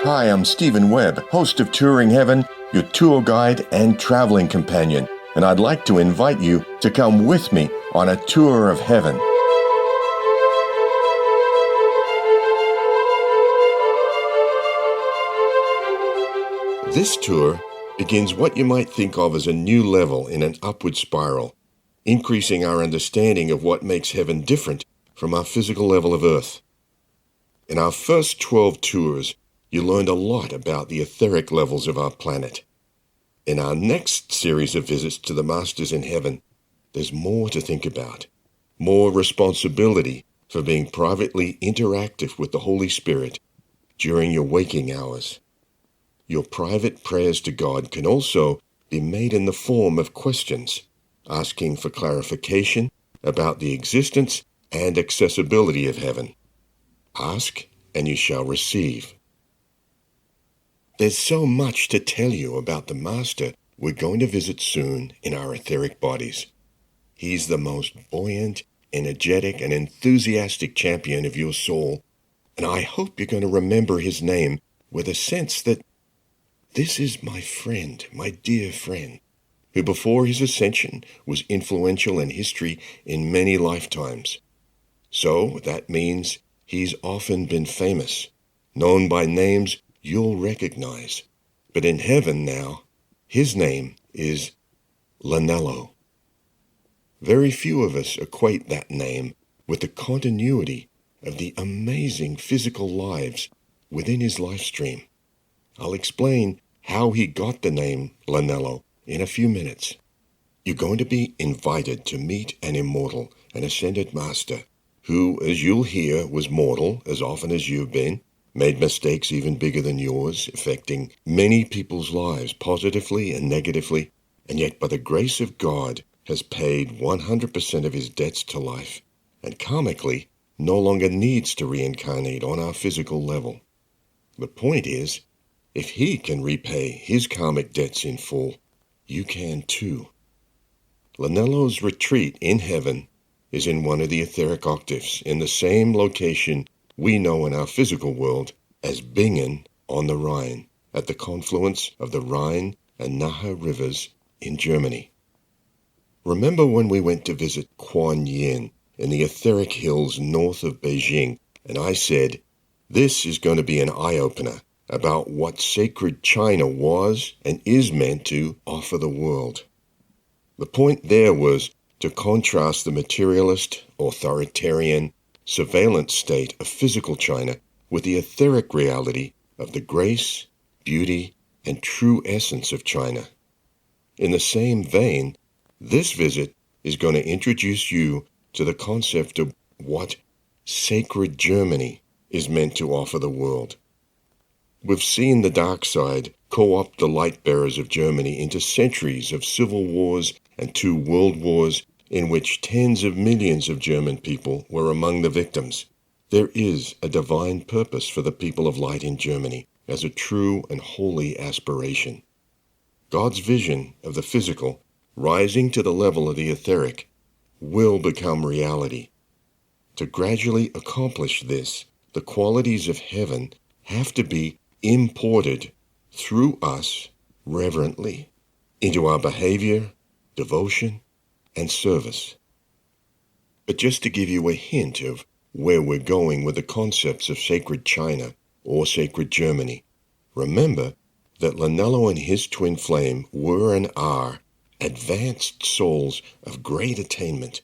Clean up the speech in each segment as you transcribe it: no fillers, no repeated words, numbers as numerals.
Hi, I'm Stephen Webb, host of Touring Heaven, your tour guide and traveling companion, and I'd like to invite you to come with me on a tour of heaven. This tour begins what you might think of as a new level in an upward spiral, increasing our understanding of what makes heaven different from our physical level of earth. In our first 12 tours, you learned a lot about the etheric levels of our planet. In our next series of visits to the Masters in Heaven, there's more to think about, more responsibility for being privately interactive with the Holy Spirit during your waking hours. Your private prayers to God can also be made in the form of questions, asking for clarification about the existence and accessibility of heaven. Ask, and you shall receive. There's so much to tell you about the Master we're going to visit soon in our etheric bodies. He's the most buoyant, energetic, and enthusiastic champion of your soul, and I hope you're going to remember his name with a sense that this is my friend, my dear friend, who before his ascension was influential in history in many lifetimes. So that means he's often been famous, known by names you'll recognize. But in heaven now, his name is Lanello. Very few of us equate that name with the continuity of the amazing physical lives within his life stream. I'll explain how he got the name Lanello in a few minutes. You're going to be invited to meet an immortal, an ascended master, who, as you'll hear, was mortal as often as you've been, made mistakes even bigger than yours, affecting many people's lives positively and negatively, and yet by the grace of God has paid 100% of his debts to life, and karmically no longer needs to reincarnate on our physical level. The point is, if he can repay his karmic debts in full, you can too. Lanello's retreat in heaven is in one of the etheric octaves, in the same location we know in our physical world as Bingen on the Rhine, at the confluence of the Rhine and Nahe rivers in Germany. Remember when we went to visit Kuan Yin in the etheric hills north of Beijing, and I said, this is going to be an eye-opener about what sacred China was and is meant to offer the world. The point there was to contrast the materialist, authoritarian, surveillance state of physical China with the etheric reality of the grace, beauty, and true essence of China. In the same vein, this visit is going to introduce you to the concept of what sacred Germany is meant to offer the world. We've seen the dark side co-opt the light bearers of Germany into centuries of civil wars and 2 world wars in which tens of millions of German people were among the victims. There is a divine purpose for the people of light in Germany as a true and holy aspiration. God's vision of the physical, rising to the level of the etheric, will become reality. To gradually accomplish this, the qualities of heaven have to be imported through us reverently into our behavior, devotion, and service. But just to give you a hint of where we're going with the concepts of sacred China or sacred Germany, remember that Lanello and his twin flame were and are advanced souls of great attainment,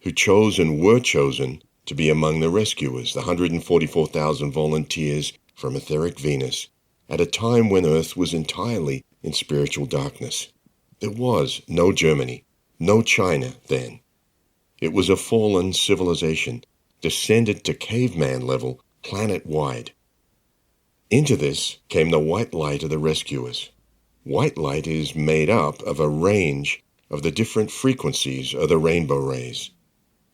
who chose and were chosen to be among the rescuers, the 144,000 volunteers from etheric Venus, at a time when Earth was entirely in spiritual darkness. There was no Germany, no China then. It was a fallen civilization, descended to caveman level, planet-wide. Into this came the white light of the rescuers. White light is made up of a range of the different frequencies of the rainbow rays.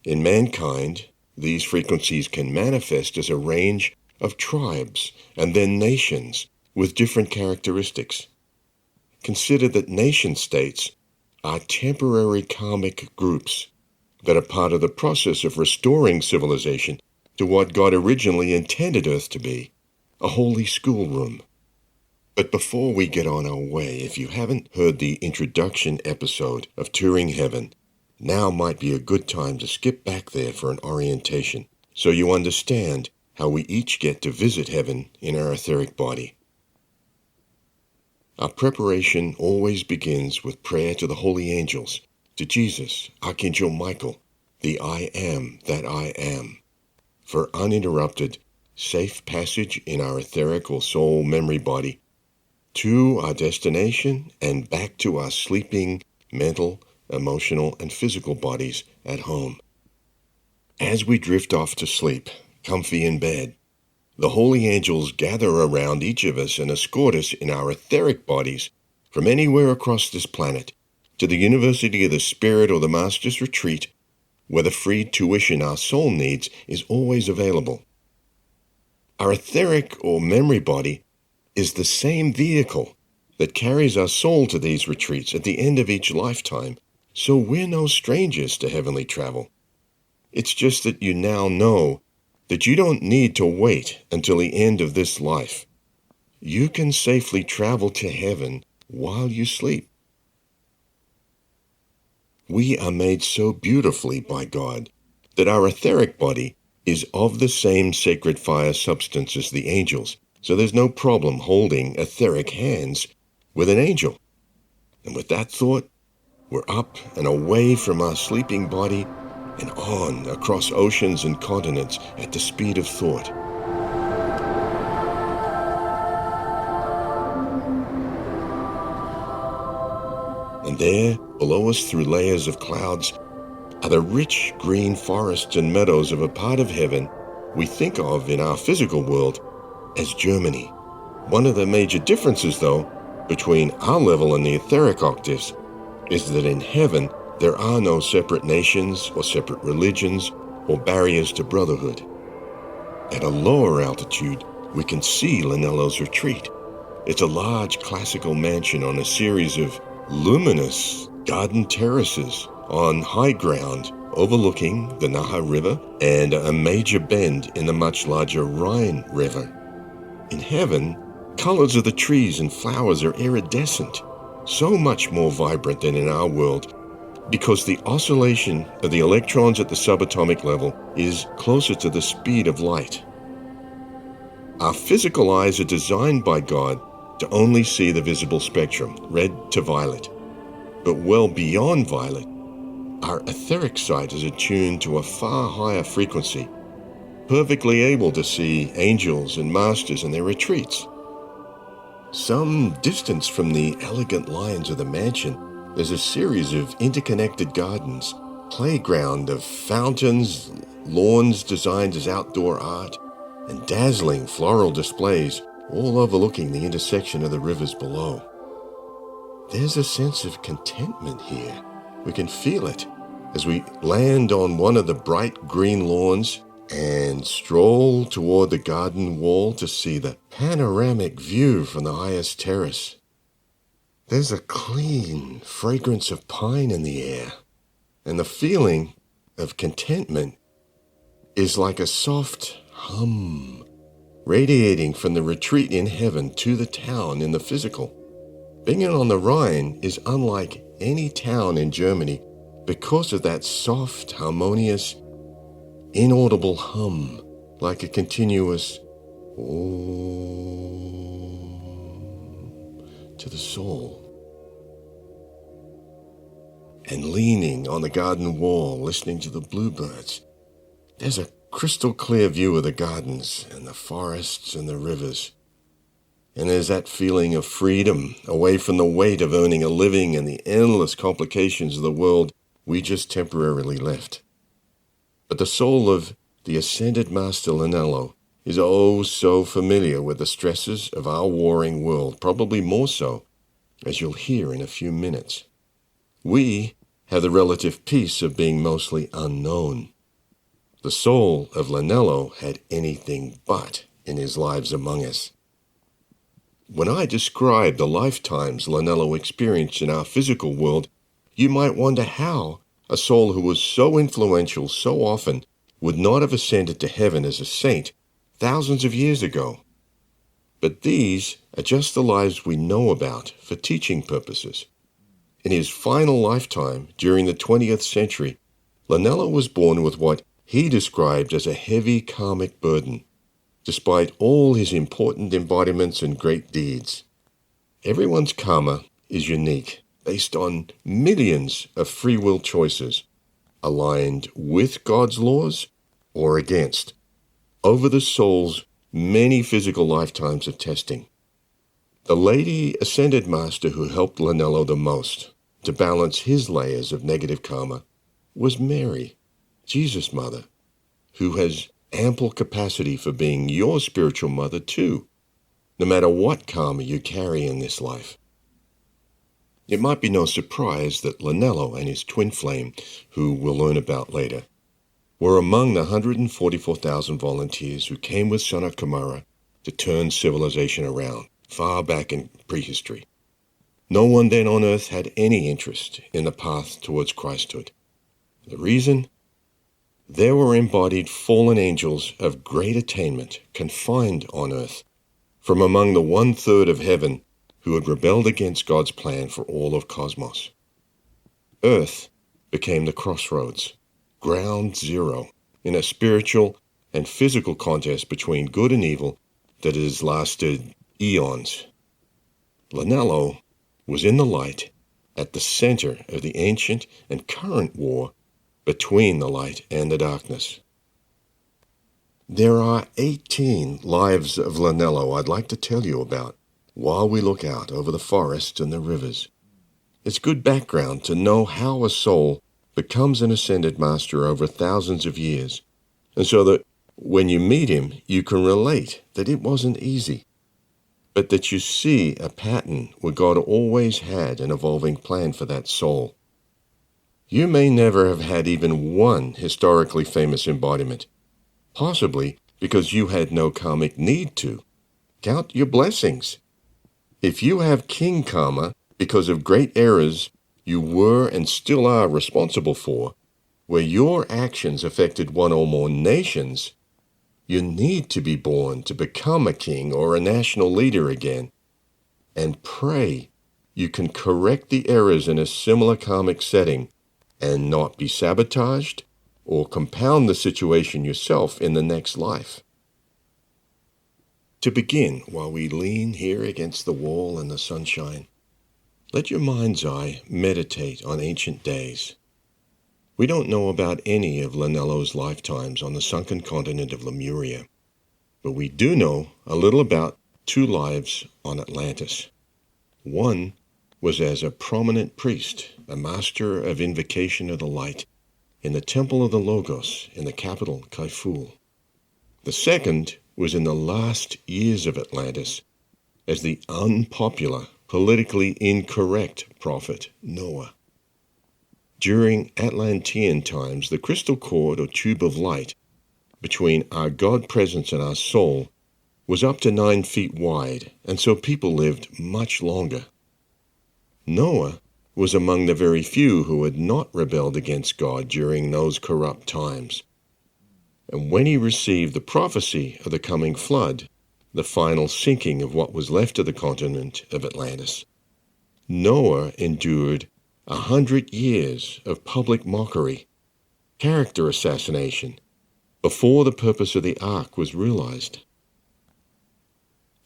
In mankind, these frequencies can manifest as a range of tribes and then nations with different characteristics. Consider that nation-states are temporary karmic groups that are part of the process of restoring civilization to what God originally intended Earth to be, a holy schoolroom. But before we get on our way, if you haven't heard the introduction episode of Touring Heaven, now might be a good time to skip back there for an orientation, so you understand how we each get to visit heaven in our etheric body. Our preparation always begins with prayer to the holy angels, to Jesus, Archangel Michael, the I am that I am, for uninterrupted, safe passage in our etheric or soul memory body to our destination and back to our sleeping mental, emotional, and physical bodies at home. As we drift off to sleep, comfy in bed, the holy angels gather around each of us and escort us in our etheric bodies from anywhere across this planet to the University of the Spirit or the Master's Retreat, where the free tuition our soul needs is always available. Our etheric or memory body is the same vehicle that carries our soul to these retreats at the end of each lifetime, so we're no strangers to heavenly travel. It's just that you now know that you don't need to wait until the end of this life. You can safely travel to heaven while you sleep. We are made so beautifully by God that our etheric body is of the same sacred fire substance as the angels, so there's no problem holding etheric hands with an angel. And with that thought, we're up and away from our sleeping body and on across oceans and continents at the speed of thought. And there, below us through layers of clouds, are the rich green forests and meadows of a part of heaven we think of in our physical world as Germany. One of the major differences, though, between our level and the etheric octaves is that in heaven there are no separate nations or separate religions or barriers to brotherhood. At a lower altitude, we can see Lanello's retreat. It's a large classical mansion on a series of luminous garden terraces on high ground overlooking the River and a major bend in the much larger Rhine River. In heaven, colors of the trees and flowers are iridescent, so much more vibrant than in our world, because the oscillation of the electrons at the subatomic level is closer to the speed of light. Our physical eyes are designed by God to only see the visible spectrum, red to violet. But well beyond violet, our etheric sight is attuned to a far higher frequency, perfectly able to see angels and masters in their retreats. Some distance from the elegant lines of the mansion, there's a series of interconnected gardens, playground of fountains, lawns designed as outdoor art, and dazzling floral displays, all overlooking the intersection of the rivers below. There's a sense of contentment here. We can feel it as we land on one of the bright green lawns and stroll toward the garden wall to see the panoramic view from the highest terrace. There's a clean fragrance of pine in the air, and the feeling of contentment is like a soft hum radiating from the retreat in heaven to the town in the physical. Bingen on the Rhine is unlike any town in Germany because of that soft, harmonious, inaudible hum, like a continuous om to the soul. And leaning on the garden wall, listening to the bluebirds, there's a crystal clear view of the gardens and the forests and the rivers. And there's that feeling of freedom, away from the weight of earning a living and the endless complications of the world we just temporarily left. But the soul of the ascended Master Lanello is oh so familiar with the stresses of our warring world, probably more so, as you'll hear in a few minutes. We have the relative peace of being mostly unknown. The soul of Lanello had anything but in his lives among us. When I describe the lifetimes Lanello experienced in our physical world, you might wonder how a soul who was so influential so often would not have ascended to heaven as a saint thousands of years ago. But these are just the lives we know about for teaching purposes. In his final lifetime, during the 20th century, Lanello was born with what he described as a heavy karmic burden, despite all his important embodiments and great deeds. Everyone's karma is unique, based on millions of free will choices, aligned with God's laws or against, over the soul's many physical lifetimes of testing. The lady ascended master who helped Lanello the most to balance his layers of negative karma was Mary, Jesus' mother, who has ample capacity for being your spiritual mother too, no matter what karma you carry in this life. It might be no surprise that Lanello and his twin flame, who we'll learn about later, were among the 144,000 volunteers who came with Sanat Kumara to turn civilization around, far back in prehistory. No one then on earth had any interest in the path towards Christhood. The reason? There were embodied fallen angels of great attainment confined on earth, from among the 1/3 of heaven who had rebelled against God's plan for all of cosmos. Earth became the crossroads, ground zero, in a spiritual and physical contest between good and evil that has lasted eons. Lanello was in the light, at the center of the ancient and current war between the light and the darkness. There are 18 lives of Lanello I'd like to tell you about while we look out over the forests and the rivers. It's good background to know how a soul becomes an ascended master over thousands of years, and so that when you meet him, you can relate that it wasn't easy, but that you see a pattern where God always had an evolving plan for that soul. You may never have had even one historically famous embodiment, possibly because you had no karmic need to. Count your blessings. If you have king karma because of great errors you were and still are responsible for, where your actions affected one or more nations, you need to be born to become a king or a national leader again, and pray you can correct the errors in a similar karmic setting and not be sabotaged or compound the situation yourself in the next life. To begin, while we lean here against the wall in the sunshine, let your mind's eye meditate on ancient days. We don't know about any of Lanello's lifetimes on the sunken continent of Lemuria, but we do know a little about 2 lives on Atlantis. One was as a prominent priest, a master of invocation of the light, in the Temple of the Logos in the capital, Kaifool. The second was in the last years of Atlantis as the unpopular, politically incorrect prophet Noah. During Atlantean times, the crystal cord or tube of light between our God presence and our soul was up to 9 feet wide, and so people lived much longer. Noah was among the very few who had not rebelled against God during those corrupt times. And when he received the prophecy of the coming flood, the final sinking of what was left of the continent of Atlantis, Noah endured 100 years of public mockery, character assassination, before the purpose of the ark was realized.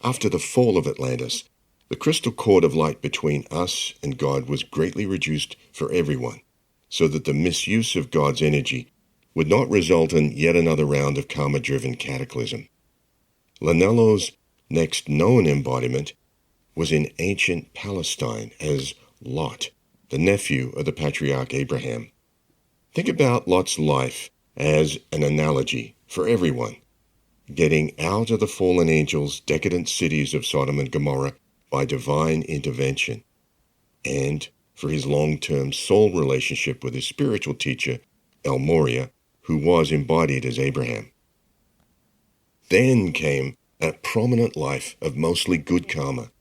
After the fall of Atlantis, the crystal cord of light between us and God was greatly reduced for everyone, so that the misuse of God's energy would not result in yet another round of karma-driven cataclysm. Lanello's next known embodiment was in ancient Palestine as Lot, the nephew of the patriarch Abraham. Think about Lot's life as an analogy for everyone, getting out of the fallen angels' decadent cities of Sodom and Gomorrah by divine intervention, and for his long-term soul relationship with his spiritual teacher, El Moria, who was embodied as Abraham. Then came a prominent life of mostly good karma.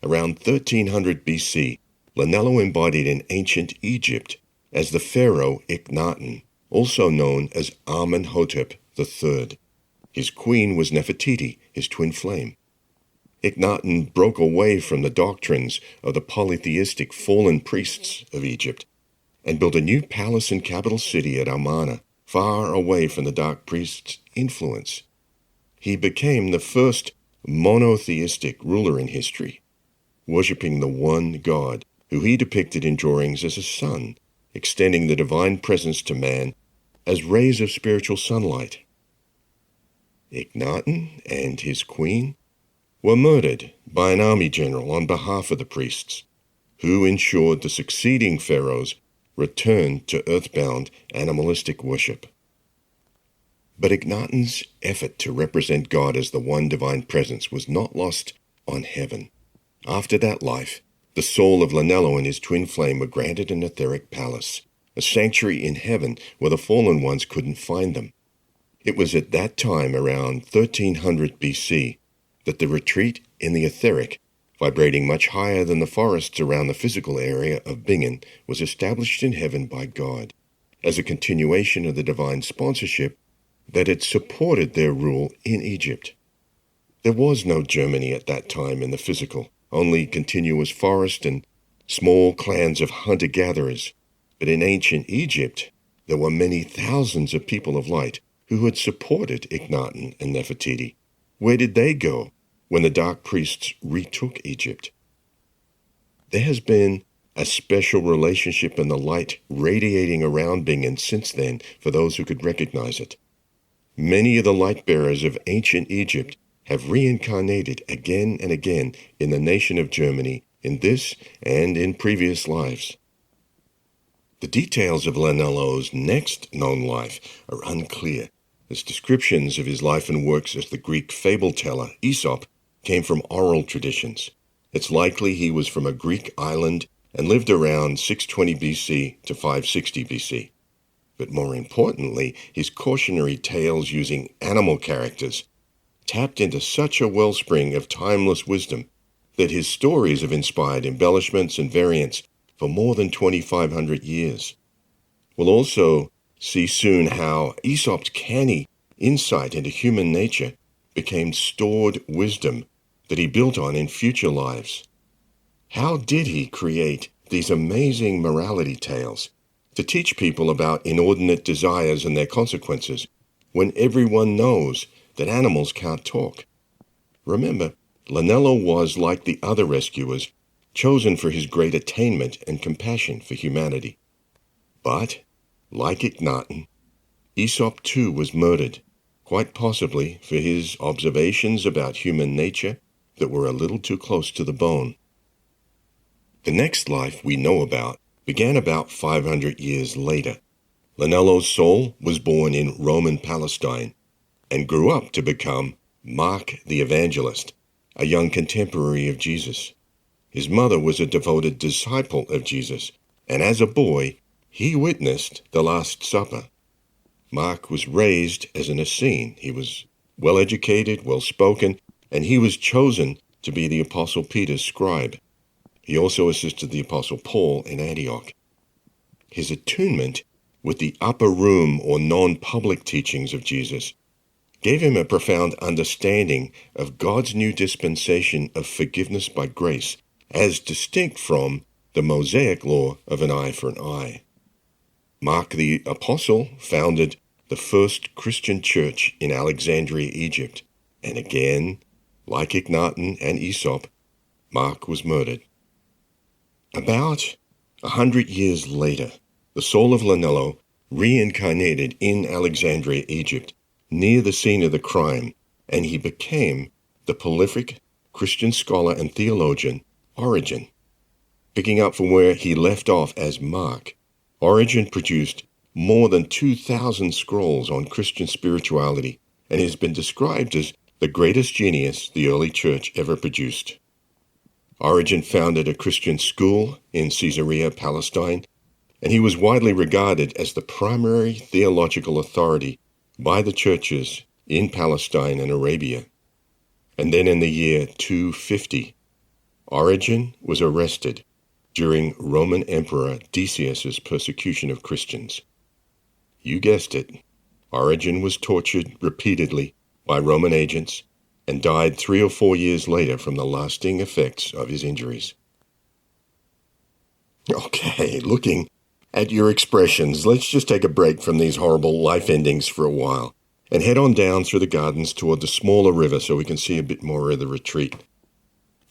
Around 1300 BC, Lanello embodied in ancient Egypt as the pharaoh Akhenaten, also known as Amenhotep III. His queen was Nefertiti, his twin flame. Akhenaten broke away from the doctrines of the polytheistic fallen priests of Egypt and built a new palace and capital city at Amarna, far away from the dark priests' influence. He became the first monotheistic ruler in history, worshipping the one God, who he depicted in drawings as a sun, extending the divine presence to man as rays of spiritual sunlight. Akhenaten and his queen were murdered by an army general on behalf of the priests, who ensured the succeeding pharaohs returned to earthbound animalistic worship. But Akhenaten's effort to represent God as the one divine presence was not lost on heaven. After that life, the soul of Lanello and his twin flame were granted an etheric palace, a sanctuary in heaven where the fallen ones couldn't find them. It was at that time, around 1300 BC, that the retreat in the etheric, vibrating much higher than the forests around the physical area of Bingen, was established in heaven by God, as a continuation of the divine sponsorship that had supported their rule in Egypt. There was no Germany at that time in the physical, only continuous forest and small clans of hunter-gatherers. But in ancient Egypt, there were many thousands of people of light who had supported Akhenaten and Nefertiti. Where did they go when the dark priests retook Egypt? There has been a special relationship in the light radiating around Bingen since then for those who could recognize it. Many of the light-bearers of ancient Egypt have reincarnated again and again in the nation of Germany in this and in previous lives. The details of Lanello's next known life are unclear, as descriptions of his life and works as the Greek fable-teller Aesop came from oral traditions. It's likely he was from a Greek island and lived around 620 BC to 560 BC. But more importantly, his cautionary tales using animal characters tapped into such a wellspring of timeless wisdom that his stories have inspired embellishments and variants for more than 2,500 years. We'll also see soon how Aesop's canny insight into human nature became stored wisdom that he built on in future lives. How did he create these amazing morality tales to teach people about inordinate desires and their consequences when everyone knows that animals can't talk? Remember, Lanello was, like the other rescuers, chosen for his great attainment and compassion for humanity. But, like Akhenaten, Aesop too was murdered, quite possibly for his observations about human nature that were a little too close to the bone. The next life we know about began about 500 years later. Lanello's soul was born in Roman Palestine and grew up to become Mark the Evangelist, a young contemporary of Jesus. His mother was a devoted disciple of Jesus, and as a boy, he witnessed the Last Supper. Mark was raised as an Essene. He was well-educated, well-spoken, and he was chosen to be the Apostle Peter's scribe. He also assisted the Apostle Paul in Antioch. His attunement with the upper room or non-public teachings of Jesus gave him a profound understanding of God's new dispensation of forgiveness by grace, as distinct from the Mosaic law of an eye for an eye. Mark the Apostle founded the first Christian church in Alexandria, Egypt, and again, like Akhenaten and Aesop, Mark was murdered. About 100 years later, the soul of Lanello reincarnated in Alexandria, Egypt, near the scene of the crime, and he became the prolific Christian scholar and theologian Origen. Picking up from where he left off as Mark, Origen produced more than 2,000 scrolls on Christian spirituality and has been described as the greatest genius the early church ever produced. Origen founded a Christian school in Caesarea, Palestine, and he was widely regarded as the primary theological authority by the churches in Palestine and Arabia. And then in the year 250, Origen was arrested during Roman Emperor Decius's persecution of Christians. You guessed it, Origen was tortured repeatedly by Roman agents and died 3 or 4 years later from the lasting effects of his injuries. Okay, looking at your expressions, let's just take a break from these horrible life endings for a while and head on down through the gardens toward the smaller river so we can see a bit more of the retreat.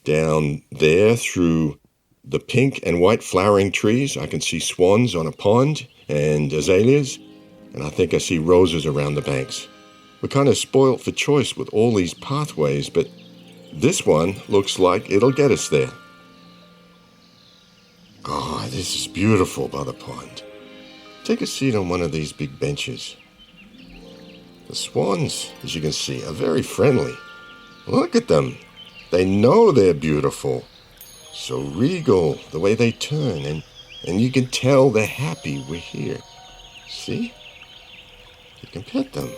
Down there through the pink and white flowering trees, I can see swans on a pond and azaleas, and I think I see roses around the banks. We're kind of spoilt for choice with all these pathways, but this one looks like it'll get us there. Oh, this is beautiful by the pond. Take a seat on one of these big benches. The swans, as you can see, are very friendly. Look at them. They know they're beautiful. So regal, the way they turn, and you can tell they're happy we're here. See? You can pet them.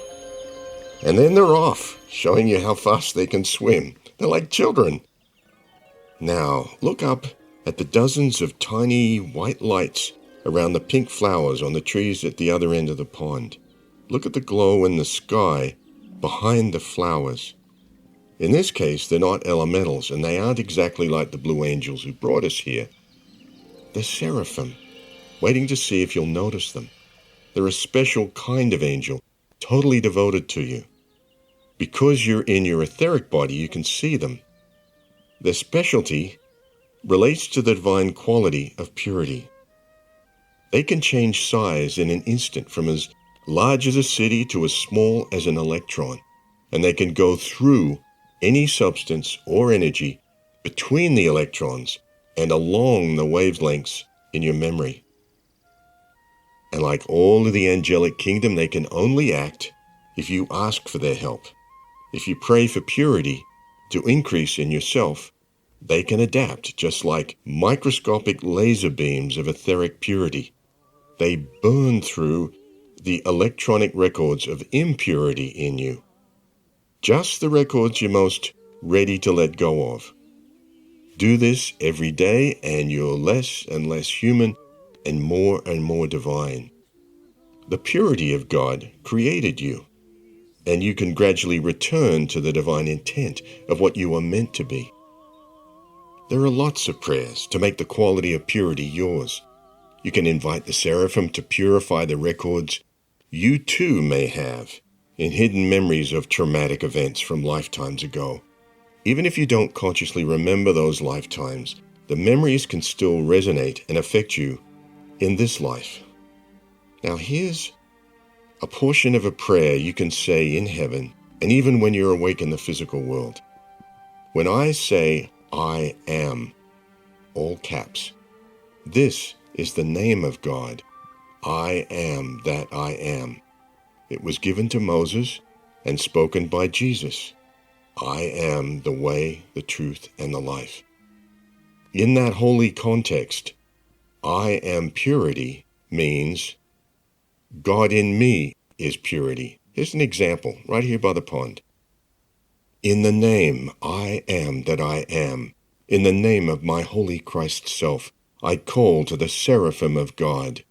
And then they're off, showing you how fast they can swim. They're like children. Now, look up at the dozens of tiny white lights around the pink flowers on the trees at the other end of the pond. Look at the glow in the sky behind the flowers. In this case, they're not elementals, and they aren't exactly like the blue angels who brought us here. They're seraphim, waiting to see if you'll notice them. They're a special kind of angel, totally devoted to you. Because you're in your etheric body, you can see them. Their specialty relates to the divine quality of purity. They can change size in an instant from as large as a city to as small as an electron, and they can go through any substance or energy between the electrons and along the wavelengths in your memory. And like all of the angelic kingdom, they can only act if you ask for their help. If you pray for purity to increase in yourself, they can adapt just like microscopic laser beams of etheric purity. They burn through the electronic records of impurity in you. Just the records you're most ready to let go of. Do this every day and you're less and less human and more divine. The purity of God created you, and you can gradually return to the divine intent of what you are meant to be. There are lots of prayers to make the quality of purity yours. You can invite the seraphim to purify the records you too may have in hidden memories of traumatic events from lifetimes ago. Even if you don't consciously remember those lifetimes, the memories can still resonate and affect you in this life. Now here's a portion of a prayer you can say in heaven, and even when you're awake in the physical world. When I say, I am, all caps, this is the name of God. I am that I am. It was given to Moses and spoken by Jesus. I am the way, the truth, and the life. In that holy context, I am purity means God in me is purity. Here's an example right here by the pond. In the name I am that I am, in the name of my holy Christ self, I call to the seraphim of God.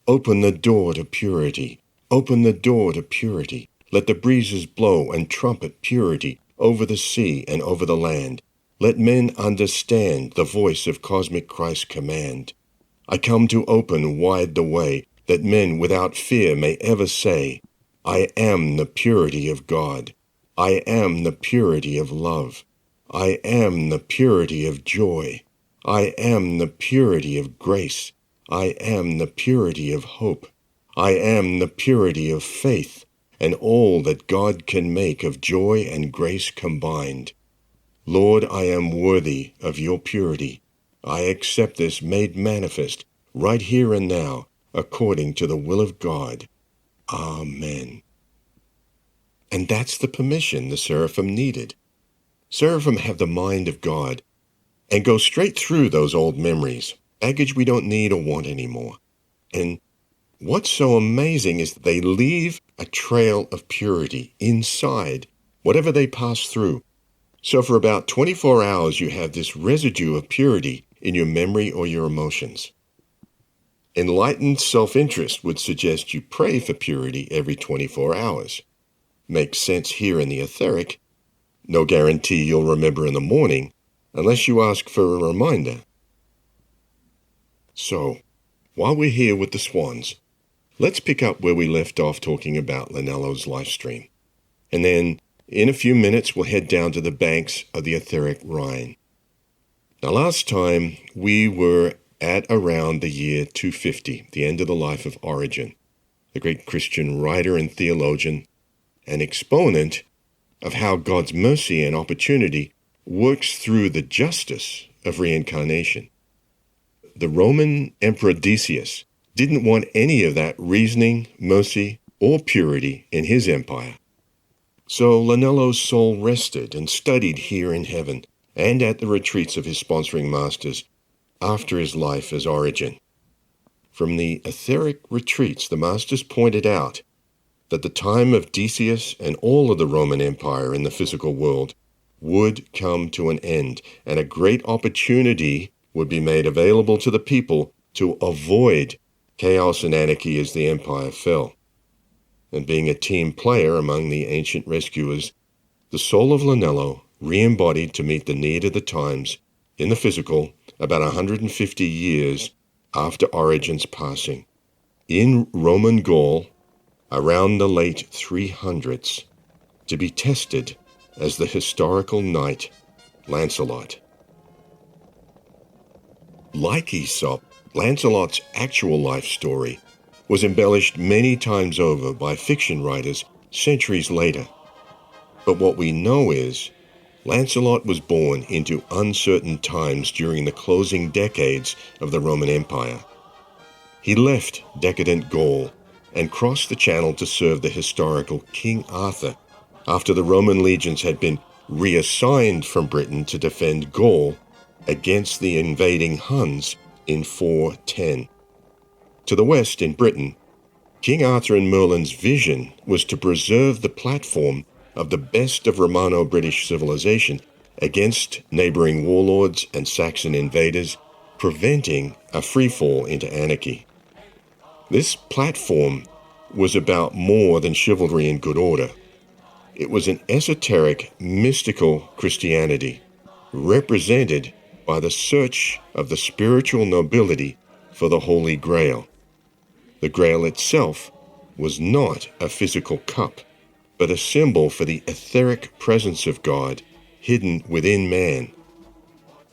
Open the door to purity. Open the door to purity. Let the breezes blow and trumpet purity over the sea and over the land. Let men understand the voice of cosmic Christ's command. I come to open wide the way that men without fear may ever say, I am the purity of God. I am the purity of love. I am the purity of joy. I am the purity of grace. I am the purity of hope. I am the purity of faith, and all that God can make of joy and grace combined. Lord, I am worthy of your purity. I accept this made manifest right here and now, according to the will of God. Amen. And that's the permission the seraphim needed. Seraphim have the mind of God and go straight through those old memories, baggage we don't need or want anymore. And what's so amazing is that they leave a trail of purity inside whatever they pass through. So for about 24 hours, you have this residue of purity in your memory or your emotions. Enlightened self-interest would suggest you pray for purity every 24 hours. Makes sense here in the etheric, No guarantee you'll remember in the morning unless you ask for a reminder. So, while we're here with the swans, let's pick up where we left off talking about Lanello's life stream. And then, in a few minutes, we'll head down to the banks of the etheric Rhine. Now, last time, we were at around the year 250, the end of the life of Origen, the great Christian writer and theologian, an exponent of how God's mercy and opportunity works through the justice of reincarnation. The Roman Emperor Decius didn't want any of that reasoning, mercy, or purity in his empire. So Lanello's soul rested and studied here in heaven and at the retreats of his sponsoring masters after his life as Origen. From the etheric retreats, the masters pointed out that the time of Decius and all of the Roman Empire in the physical world would come to an end, and a great opportunity would be made available to the people to avoid chaos and anarchy as the empire fell. And being a team player among the ancient rescuers, the soul of Lanello re-embodied to meet the need of the times in the physical about 150 years after Origen's passing, in Roman Gaul around the late 300s, to be tested as the historical knight Lancelot. Like Aesop, Lancelot's actual life story was embellished many times over by fiction writers centuries later. But what we know is Lancelot was born into uncertain times during the closing decades of the Roman Empire. He left decadent Gaul and crossed the Channel to serve the historical King Arthur after the Roman legions had been reassigned from Britain to defend Gaul against the invading Huns in 410. To the west, in Britain, King Arthur and Merlin's vision was to preserve the platform of the best of Romano-British civilization against neighboring warlords and Saxon invaders, preventing a freefall into anarchy. This platform was about more than chivalry and good order. It was an esoteric, mystical Christianity, represented by the search of the spiritual nobility for the Holy Grail. The Grail itself was not a physical cup, but a symbol for the etheric presence of God hidden within man.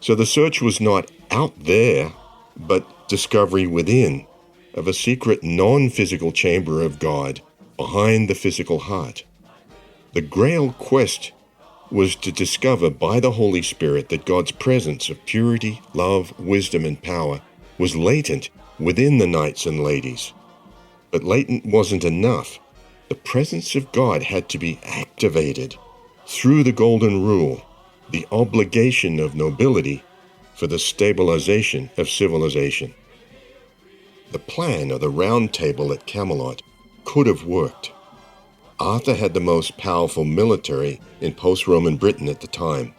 So the search was not out there, but discovery within of a secret non-physical chamber of God behind the physical heart. The Grail quest was to discover by the Holy Spirit that God's presence of purity, love, wisdom, and power was latent within the knights and ladies. But latent wasn't enough. The presence of God had to be activated through the Golden Rule, the obligation of nobility for the stabilization of civilization. The plan of the Round Table at Camelot could have worked. Arthur had the most powerful military in post-Roman Britain at the time.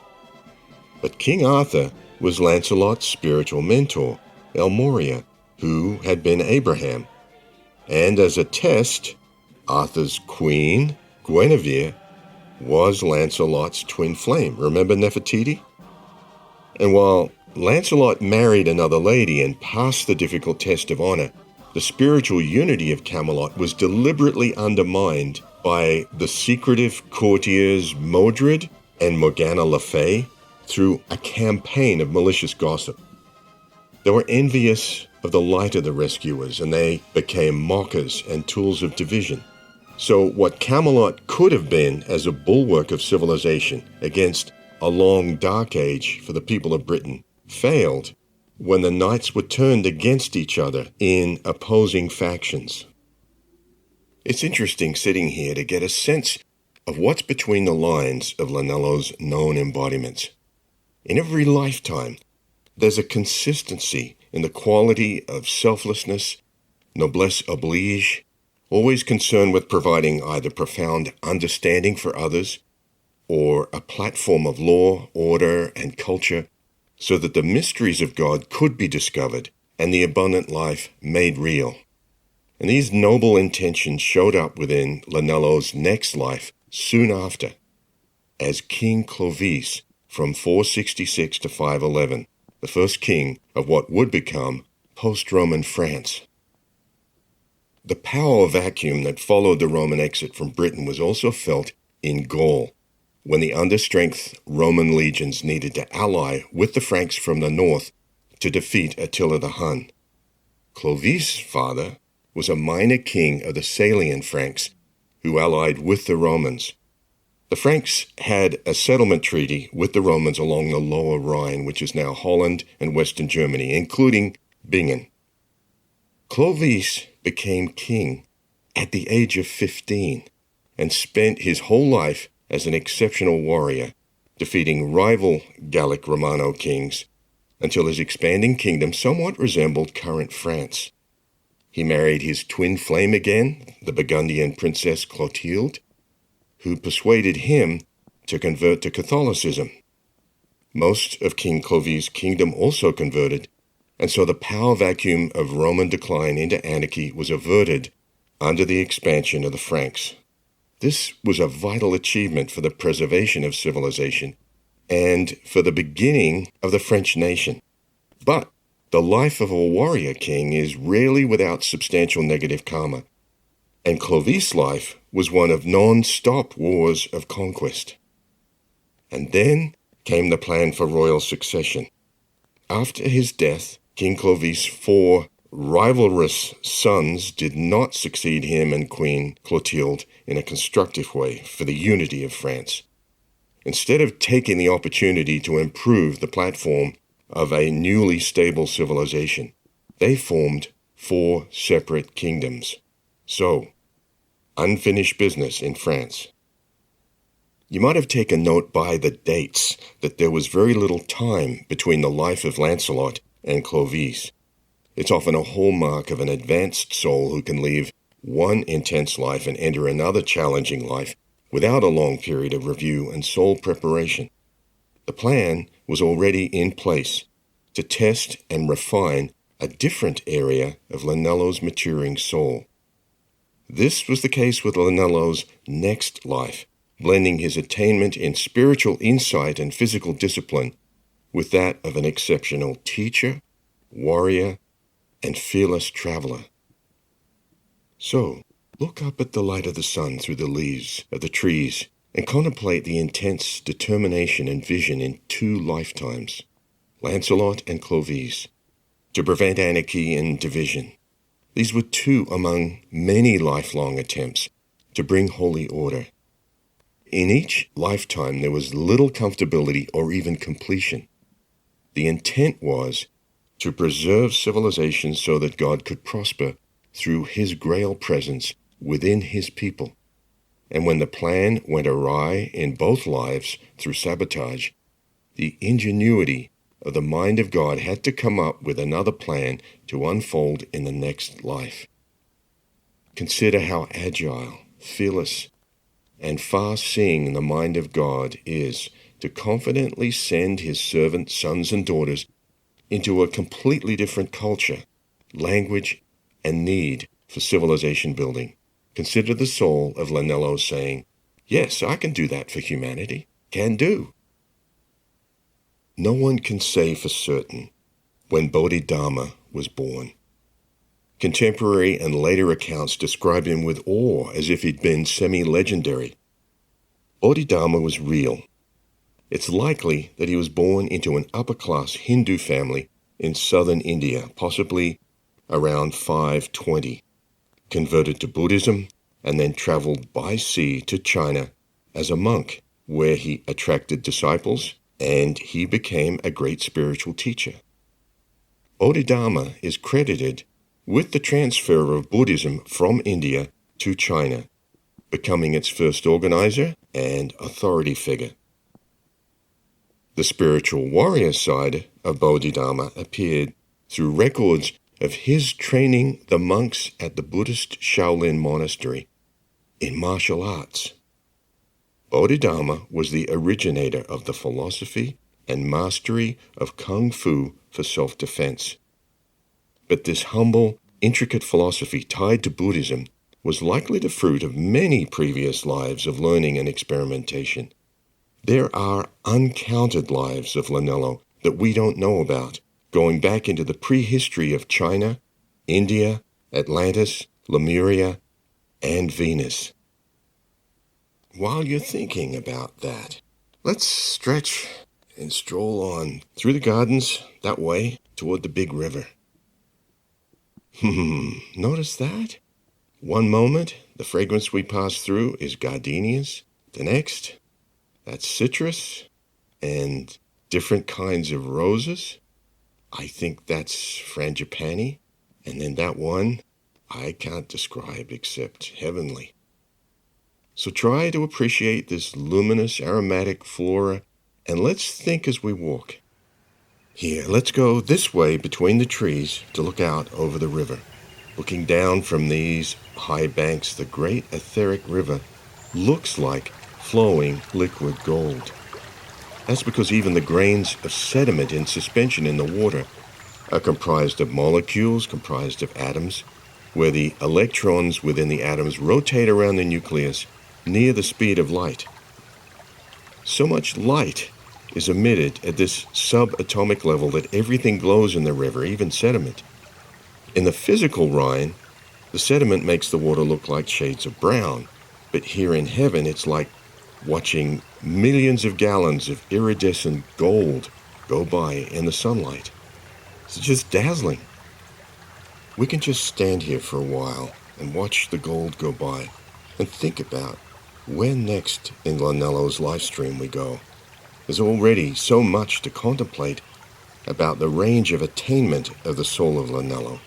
But King Arthur was Lancelot's spiritual mentor, Elmoria, who had been Abraham. And as a test, Arthur's queen, Guinevere, was Lancelot's twin flame. Remember Nefertiti? And while Lancelot married another lady and passed the difficult test of honor, the spiritual unity of Camelot was deliberately undermined by the secretive courtiers Modred and Morgana Le Fay through a campaign of malicious gossip. They were envious of the light of the rescuers, and they became mockers and tools of division. So what Camelot could have been as a bulwark of civilization against a long dark age for the people of Britain failed when the knights were turned against each other in opposing factions. It's interesting sitting here to get a sense of what's between the lines of Lanello's known embodiments. In every lifetime, there's a consistency in the quality of selflessness, noblesse oblige, always concerned with providing either profound understanding for others or a platform of law, order, and culture so that the mysteries of God could be discovered and the abundant life made real. And these noble intentions showed up within Lanello's next life soon after. as King Clovis from 466 to 511, the first king of what would become post-Roman France. The power vacuum that followed the Roman exit from Britain was also felt in Gaul, when the understrength Roman legions needed to ally with the Franks from the north to defeat Attila the Hun. Clovis' father was a minor king of the Salian Franks who allied with the Romans. The Franks had a settlement treaty with the Romans along the lower Rhine, which is now Holland and Western Germany, including Bingen. Clovis became king at the age of 15 and spent his whole life as an exceptional warrior, defeating rival Gallic Romano kings until his expanding kingdom somewhat resembled current France. He married his twin flame again, the Burgundian princess Clotilde, who persuaded him to convert to Catholicism. Most of King Clovis' kingdom also converted, and so the power vacuum of Roman decline into anarchy was averted under the expansion of the Franks. This was a vital achievement for the preservation of civilization and for the beginning of the French nation. But the life of a warrior king is rarely without substantial negative karma, and Clovis' life was one of non-stop wars of conquest. And then came the plan for royal succession. After his death, King Clovis' 4 rivalrous sons did not succeed him and Queen Clotilde in a constructive way for the unity of France. Instead of taking the opportunity to improve the platform of a newly stable civilization, they formed 4 separate kingdoms. So, unfinished business in France. You might have taken note by the dates that there was very little time between the life of Lancelot and Clovis. It's often a hallmark of an advanced soul who can leave one intense life and enter another challenging life without a long period of review and soul preparation. The plan was already in place to test and refine a different area of Lanello's maturing soul. This was the case with Lanello's next life, blending his attainment in spiritual insight and physical discipline with that of an exceptional teacher, warrior, and fearless traveler. So, look up at the light of the sun through the leaves of the trees and contemplate the intense determination and vision in 2 lifetimes, Lancelot and Clovis, to prevent anarchy and division. These were 2 among many lifelong attempts to bring holy order. In each lifetime, there was little comfortability or even completion. The intent was to preserve civilization so that God could prosper through his grail presence within his people. And when the plan went awry in both lives through sabotage, the ingenuity of the mind of God had to come up with another plan to unfold in the next life. Consider how agile, fearless, and far-seeing the mind of God is to confidently send his servant sons and daughters into a completely different culture, language, and need for civilization building. Consider the soul of Lanello saying, "Yes, I can do that for humanity. Can do." No one can say for certain when Bodhidharma was born. Contemporary and later accounts describe him with awe as if he'd been semi-legendary. Bodhidharma was real. It's likely that he was born into an upper-class Hindu family in southern India, possibly around 520, converted to Buddhism, and then traveled by sea to China as a monk, where he attracted disciples, and he became a great spiritual teacher. Bodhidharma is credited with the transfer of Buddhism from India to China, becoming its first organizer and authority figure. The spiritual warrior side of Bodhidharma appeared through records of his training the monks at the Buddhist Shaolin monastery in martial arts. Bodhidharma was the originator of the philosophy and mastery of Kung Fu for self-defense. But this humble, intricate philosophy tied to Buddhism was likely the fruit of many previous lives of learning and experimentation. There are uncounted lives of Lanello that we don't know about, going back into the prehistory of China, India, Atlantis, Lemuria, and Venus. While you're thinking about that, let's stretch and stroll on through the gardens that way toward the big river. Notice that? One moment, the fragrance we pass through is gardenias. The next, that's citrus and different kinds of roses. I think that's frangipani. And then that one, I can't describe except heavenly. So try to appreciate this luminous aromatic flora, and let's think as we walk. Here, let's go this way between the trees to look out over the river. Looking down from these high banks, the great etheric river looks like flowing liquid gold. That's because even the grains of sediment in suspension in the water are comprised of molecules, comprised of atoms, where the electrons within the atoms rotate around the nucleus near the speed of light. So much light is emitted at this subatomic level that everything glows in the river, even sediment. In the physical Rhine, the sediment makes the water look like shades of brown, but here in heaven it's like watching millions of gallons of iridescent gold go by in the sunlight. It's just dazzling. We can just stand here for a while and watch the gold go by and think about where next in Lanello's life stream we go. There's already so much to contemplate about the range of attainment of the soul of Lanello.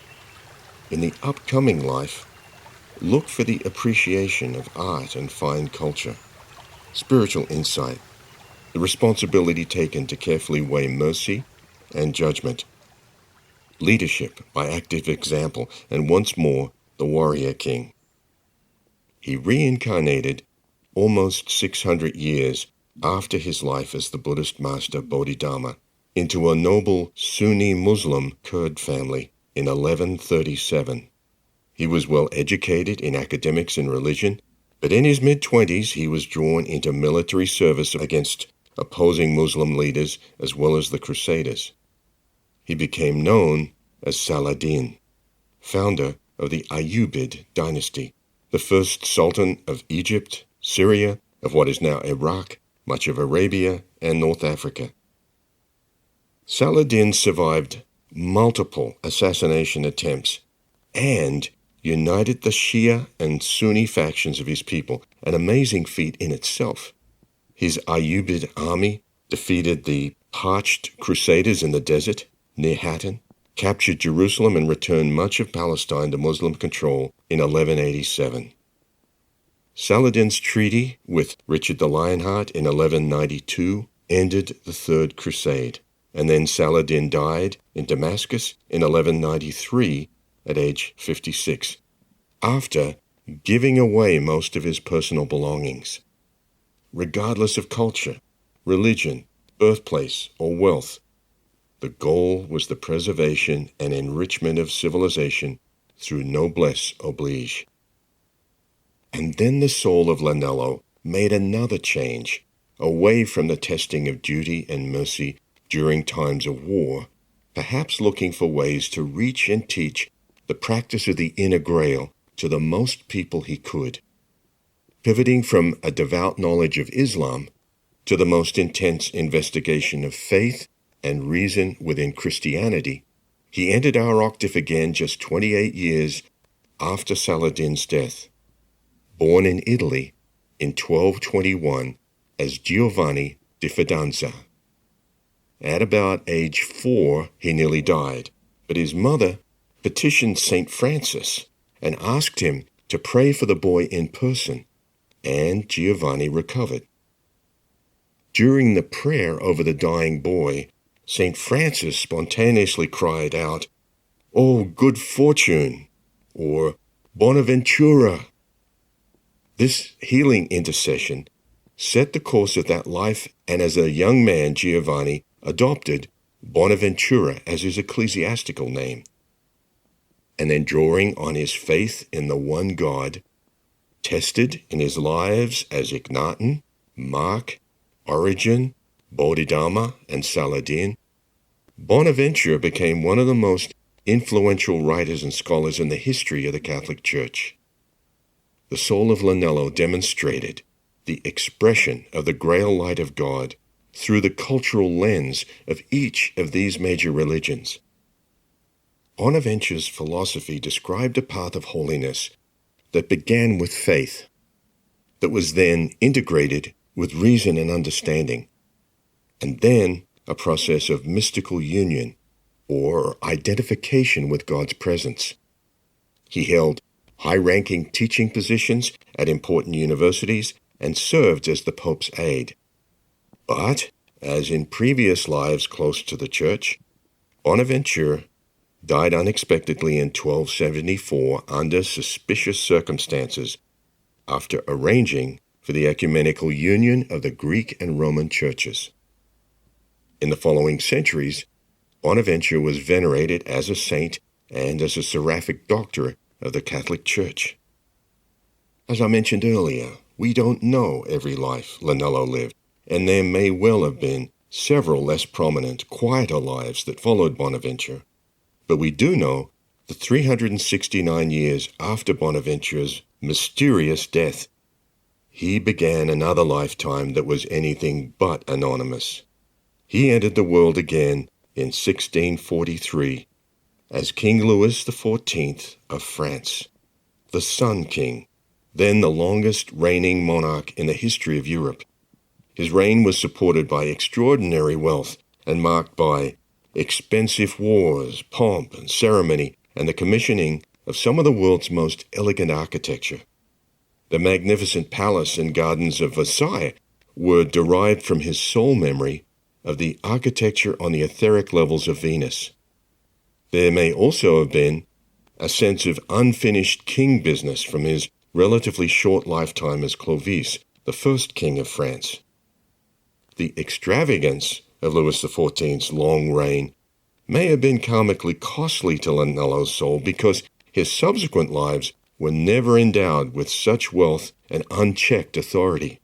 In the upcoming life, look for the appreciation of art and fine culture, spiritual insight, the responsibility taken to carefully weigh mercy and judgment, leadership by active example, and once more, the warrior king. He reincarnated almost 600 years after his life as the Buddhist master Bodhidharma into a noble Sunni Muslim Kurd family in 1137. He was well educated in academics and religion, but in his mid-20s he was drawn into military service against opposing Muslim leaders as well as the Crusaders. He became known as Saladin, founder of the Ayyubid dynasty, the first sultan of Egypt, Syria, of what is now Iraq, much of Arabia, and North Africa. Saladin survived multiple assassination attempts and united the Shia and Sunni factions of his people, an amazing feat in itself. His Ayyubid army defeated the parched Crusaders in the desert near Hattin, captured Jerusalem, and returned much of Palestine to Muslim control in 1187. Saladin's treaty with Richard the Lionheart in 1192 ended the Third Crusade, and then Saladin died in Damascus in 1193 at age 56, after giving away most of his personal belongings. Regardless of culture, religion, birthplace, or wealth, the goal was the preservation and enrichment of civilization through noblesse oblige. And then the soul of Lanello made another change, away from the testing of duty and mercy during times of war, perhaps looking for ways to reach and teach the practice of the inner grail to the most people he could. Pivoting from a devout knowledge of Islam to the most intense investigation of faith and reason within Christianity, he entered our octave again just 28 years after Saladin's death. Born in Italy in 1221 as Giovanni di Fidanza. At about age 4, he nearly died, but his mother petitioned St. Francis and asked him to pray for the boy in person, and Giovanni recovered. During the prayer over the dying boy, St. Francis spontaneously cried out, "Oh, good fortune," or "Bonaventura." This healing intercession set the course of that life, and as a young man, Giovanni adopted Bonaventura as his ecclesiastical name. And then, drawing on his faith in the one God, tested in his lives as Ignatin, Mark, Origen, Bodhidharma, and Saladin, Bonaventure became one of the most influential writers and scholars in the history of the Catholic Church. The soul of Lanello demonstrated the expression of the Grail light of God through the cultural lens of each of these major religions. Bonaventure's philosophy described a path of holiness that began with faith, that was then integrated with reason and understanding, and then a process of mystical union or identification with God's presence. He held high-ranking teaching positions at important universities and served as the Pope's aide. But, as in previous lives close to the Church, Bonaventure died unexpectedly in 1274 under suspicious circumstances after arranging for the ecumenical union of the Greek and Roman churches. In the following centuries, Bonaventure was venerated as a saint and as a seraphic doctor of the Catholic Church. As I mentioned earlier, we don't know every life Lanello lived, and there may well have been several less prominent, quieter lives that followed Bonaventure. But we do know that 369 years after Bonaventure's mysterious death, he began another lifetime that was anything but anonymous. He entered the world again in 1643 as King Louis XIV of France, the Sun King, then the longest reigning monarch in the history of Europe. His reign was supported by extraordinary wealth and marked by expensive wars, pomp and ceremony, and the commissioning of some of the world's most elegant architecture. The magnificent palace and gardens of Versailles were derived from his sole memory of the architecture on the etheric levels of Venus. There may also have been a sense of unfinished king business from his relatively short lifetime as Clovis, the first king of France. The extravagance of Louis XIV's long reign may have been karmically costly to Lanello's soul because his subsequent lives were never endowed with such wealth and unchecked authority.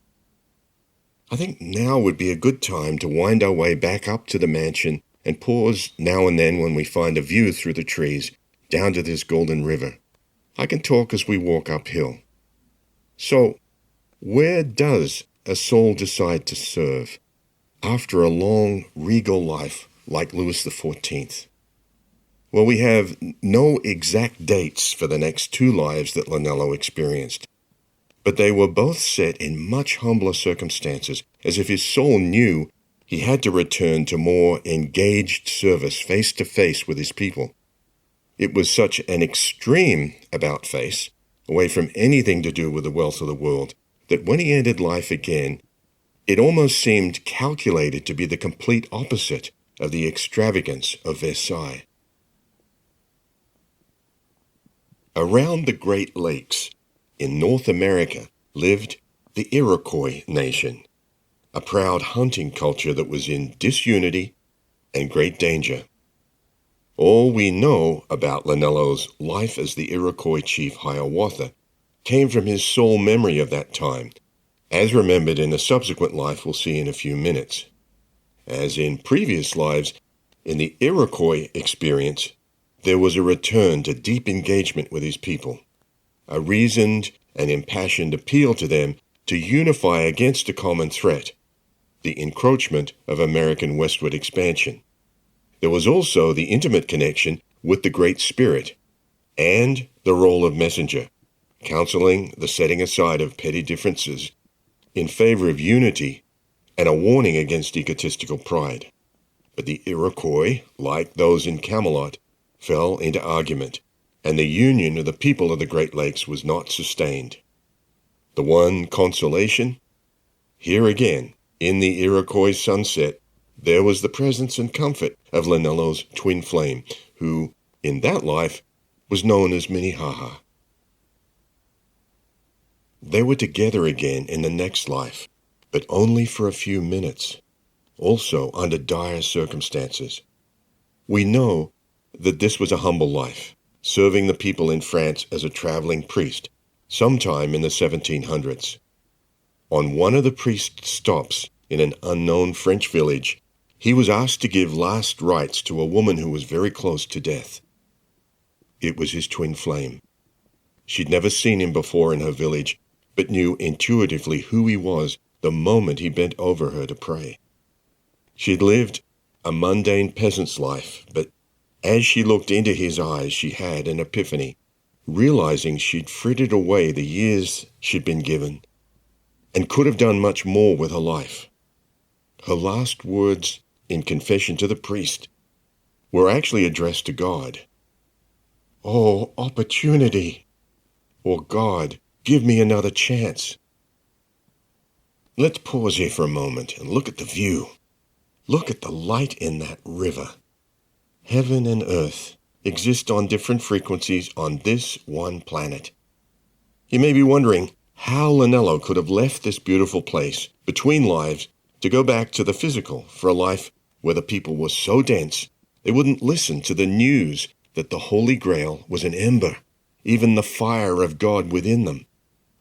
I think now would be a good time to wind our way back up to the mansion and pause now and then when we find a view through the trees down to this golden river. I can talk as we walk uphill. So, where does a soul decide to serve after a long, regal life like Louis XIV? Well, we have no exact dates for the next two lives that Lanello experienced, but they were both set in much humbler circumstances, as if his soul knew he had to return to more engaged service face to face with his people. It was such an extreme about-face, away from anything to do with the wealth of the world, that when he entered life again, it almost seemed calculated to be the complete opposite of the extravagance of Versailles. Around the Great Lakes in North America lived the Iroquois nation, a proud hunting culture that was in disunity and great danger. All we know about Lanello's life as the Iroquois chief Hiawatha came from his sole memory of that time, as remembered in a subsequent life we'll see in a few minutes. As in previous lives, in the Iroquois experience, there was a return to deep engagement with his people, a reasoned and impassioned appeal to them to unify against a common threat, the encroachment of American westward expansion. There was also the intimate connection with the Great Spirit and the role of messenger, counseling the setting aside of petty differences in favor of unity and a warning against egotistical pride. But the Iroquois, like those in Camelot, fell into argument, and the union of the people of the Great Lakes was not sustained. The one consolation? Here again, in the Iroquois sunset, there was the presence and comfort of Lanello's twin flame, who, in that life, was known as Minnehaha. They were together again in the next life, but only for a few minutes, also under dire circumstances. We know that this was a humble life, serving the people in France as a traveling priest, sometime in the 1700s. On one of the priest's stops in an unknown French village, he was asked to give last rites to a woman who was very close to death. It was his twin flame. She'd never seen him before in her village, but knew intuitively who he was the moment he bent over her to pray. She'd lived a mundane peasant's life, but as she looked into his eyes, she had an epiphany, realizing she'd frittered away the years she'd been given and could have done much more with her life. Her last words in confession to the priest were actually addressed to God. "Oh, opportunity! Or God, give me another chance." Let's pause here for a moment and look at the view. Look at the light in that river. Heaven and earth exist on different frequencies on this one planet. You may be wondering how Lanello could have left this beautiful place between lives to go back to the physical for a life where the people were so dense they wouldn't listen to the news that the Holy Grail was an ember, even the fire of God within them.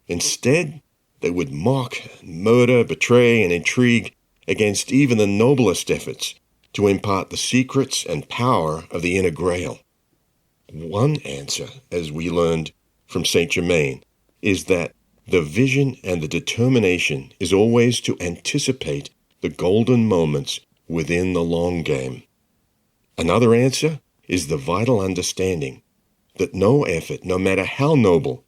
Instead, they would mock, murder, betray, and intrigue against even the noblest efforts to impart the secrets and power of the inner Grail. One answer, as we learned from Saint Germain, is that the vision and the determination is always to anticipate the golden moments within the long game. Another answer is the vital understanding that no effort, no matter how noble,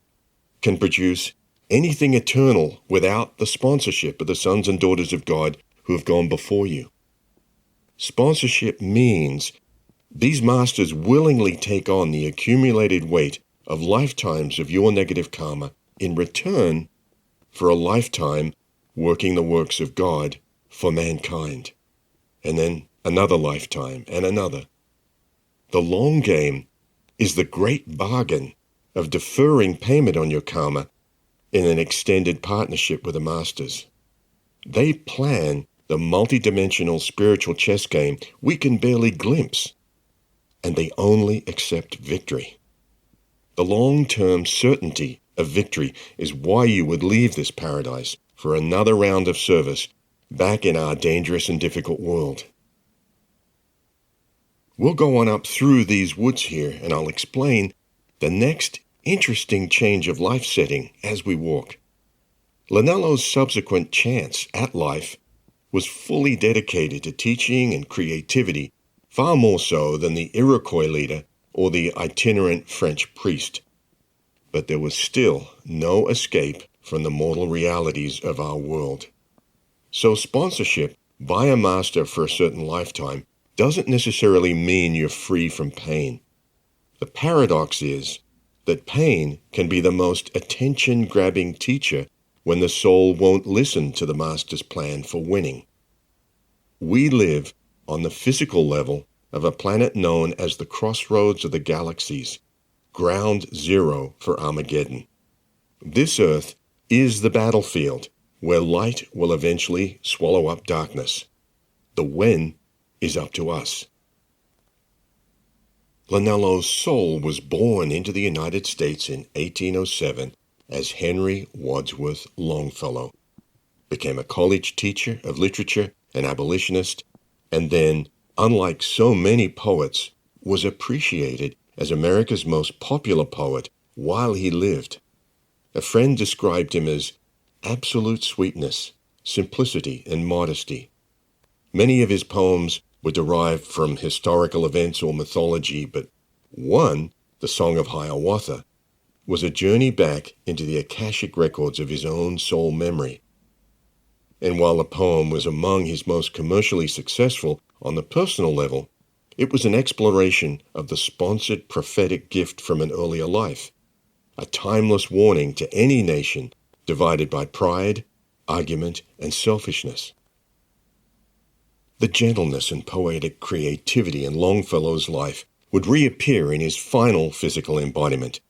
can produce anything eternal without the sponsorship of the sons and daughters of God who have gone before you. Sponsorship means these masters willingly take on the accumulated weight of lifetimes of your negative karma in return for a lifetime working the works of God for mankind, and then another lifetime and another. The long game is the great bargain of deferring payment on your karma in an extended partnership with the masters. They plan the multidimensional spiritual chess game we can barely glimpse, and they only accept victory. The long-term certainty of victory is why you would leave this paradise for another round of service back in our dangerous and difficult world. We'll go on up through these woods here, and I'll explain the next interesting change of life setting as we walk. Lanello's subsequent chance at life was fully dedicated to teaching and creativity, far more so than the Iroquois leader or the itinerant French priest. But there was still no escape from the mortal realities of our world. So sponsorship by a master for a certain lifetime doesn't necessarily mean you're free from pain. The paradox is that pain can be the most attention-grabbing teacher when the soul won't listen to the master's plan for winning. We live on the physical level of a planet known as the crossroads of the galaxies, ground zero for Armageddon. This Earth is the battlefield where light will eventually swallow up darkness. The when is up to us. Lanello's soul was born into the United States in 1807 as Henry Wadsworth Longfellow, became a college teacher of literature, an abolitionist, and then, unlike so many poets, was appreciated as America's most popular poet while he lived. A friend described him as absolute sweetness, simplicity, and modesty. Many of his poems were derived from historical events or mythology, but one, the Song of Hiawatha, was a journey back into the Akashic records of his own soul memory. And while the poem was among his most commercially successful on the personal level, it was an exploration of the sponsored prophetic gift from an earlier life, a timeless warning to any nation divided by pride, argument, and selfishness. The gentleness and poetic creativity in Longfellow's life would reappear in his final physical embodiment.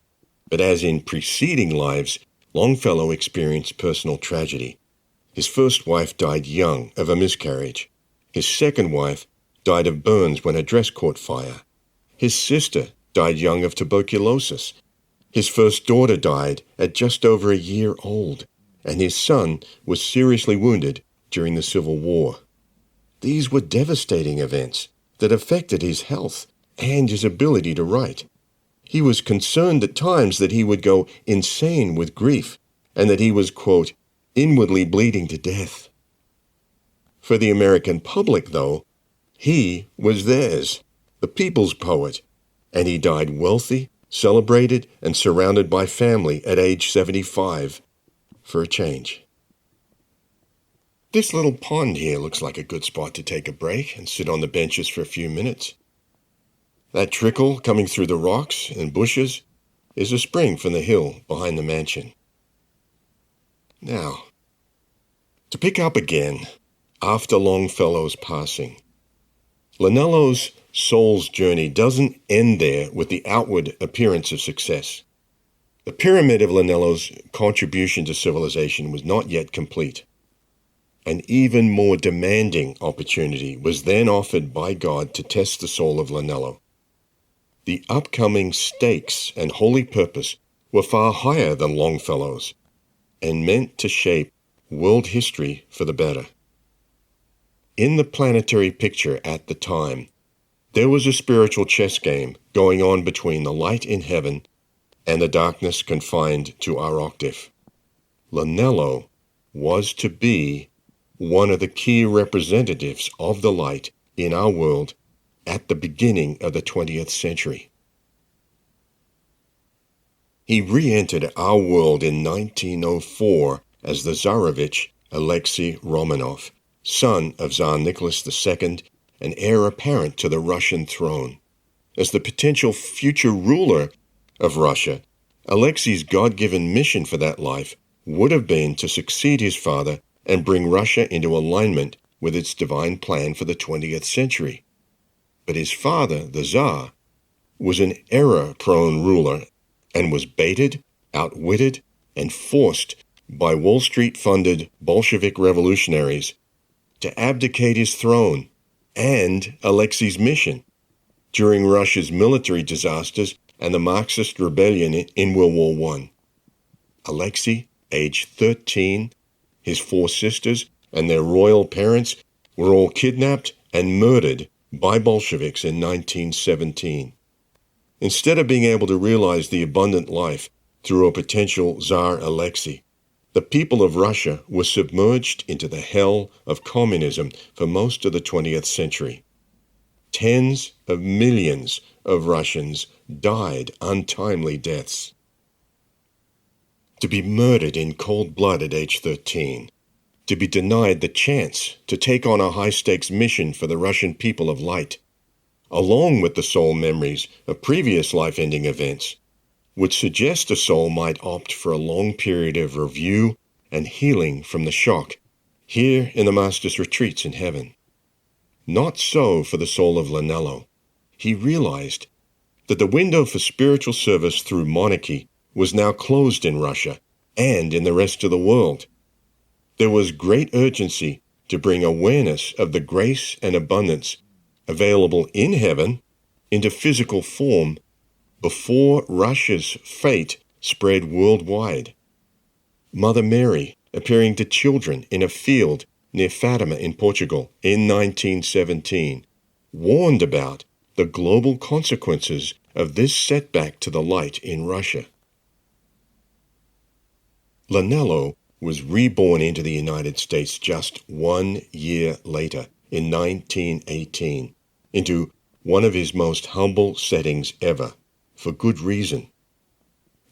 But as in preceding lives, Longfellow experienced personal tragedy. His first wife died young of a miscarriage. His second wife died of burns when her dress caught fire. His sister died young of tuberculosis. His first daughter died at just over a year old, and his son was seriously wounded during the Civil War. These were devastating events that affected his health and his ability to write. He was concerned at times that he would go insane with grief and that he was, quote, inwardly bleeding to death. For the American public, though, he was theirs, the people's poet, and he died wealthy, celebrated, and surrounded by family at age 75, for a change. This little pond here looks like a good spot to take a break and sit on the benches for a few minutes. That trickle coming through the rocks and bushes is a spring from the hill behind the mansion. Now, to pick up again after Longfellow's passing, Lanello's soul's journey doesn't end there with the outward appearance of success. The pyramid of Lanello's contribution to civilization was not yet complete. An even more demanding opportunity was then offered by God to test the soul of Lanello. The upcoming stakes and holy purpose were far higher than Longfellow's and meant to shape world history for the better. In the planetary picture at the time, there was a spiritual chess game going on between the light in heaven and the darkness confined to our octave. Lanello was to be one of the key representatives of the light in our world at the beginning of the 20th century. He re-entered our world in 1904 as the Tsarevich Alexei Romanov, son of Tsar Nicholas II and heir apparent to the Russian throne. As the potential future ruler of Russia, Alexei's God-given mission for that life would have been to succeed his father and bring Russia into alignment with its divine plan for the 20th century. But his father, the Tsar, was an error-prone ruler and was baited, outwitted, and forced by Wall Street-funded Bolshevik revolutionaries to abdicate his throne and Alexei's mission during Russia's military disasters and the Marxist rebellion in World War I. Alexei, aged 13, his 4 sisters, and their royal parents were all kidnapped and murdered by Bolsheviks in 1917. Instead of being able to realize the abundant life through a potential Tsar Alexei, the people of Russia were submerged into the hell of communism for most of the 20th century. Tens of millions of Russians died untimely deaths. To be murdered in cold blood at age 13, to be denied the chance to take on a high-stakes mission for the Russian people of light, along with the soul memories of previous life-ending events, would suggest a soul might opt for a long period of review and healing from the shock here in the Master's retreats in heaven. Not so for the soul of Lanello. He realized that the window for spiritual service through monarchy was now closed in Russia and in the rest of the world. There was great urgency to bring awareness of the grace and abundance available in heaven into physical form before Russia's fate spread worldwide. Mother Mary, appearing to children in a field near Fatima in Portugal in 1917, warned about the global consequences of this setback to the light in Russia. Lanello was reborn into the United States just 1 year later, in 1918, into one of his most humble settings ever, for good reason.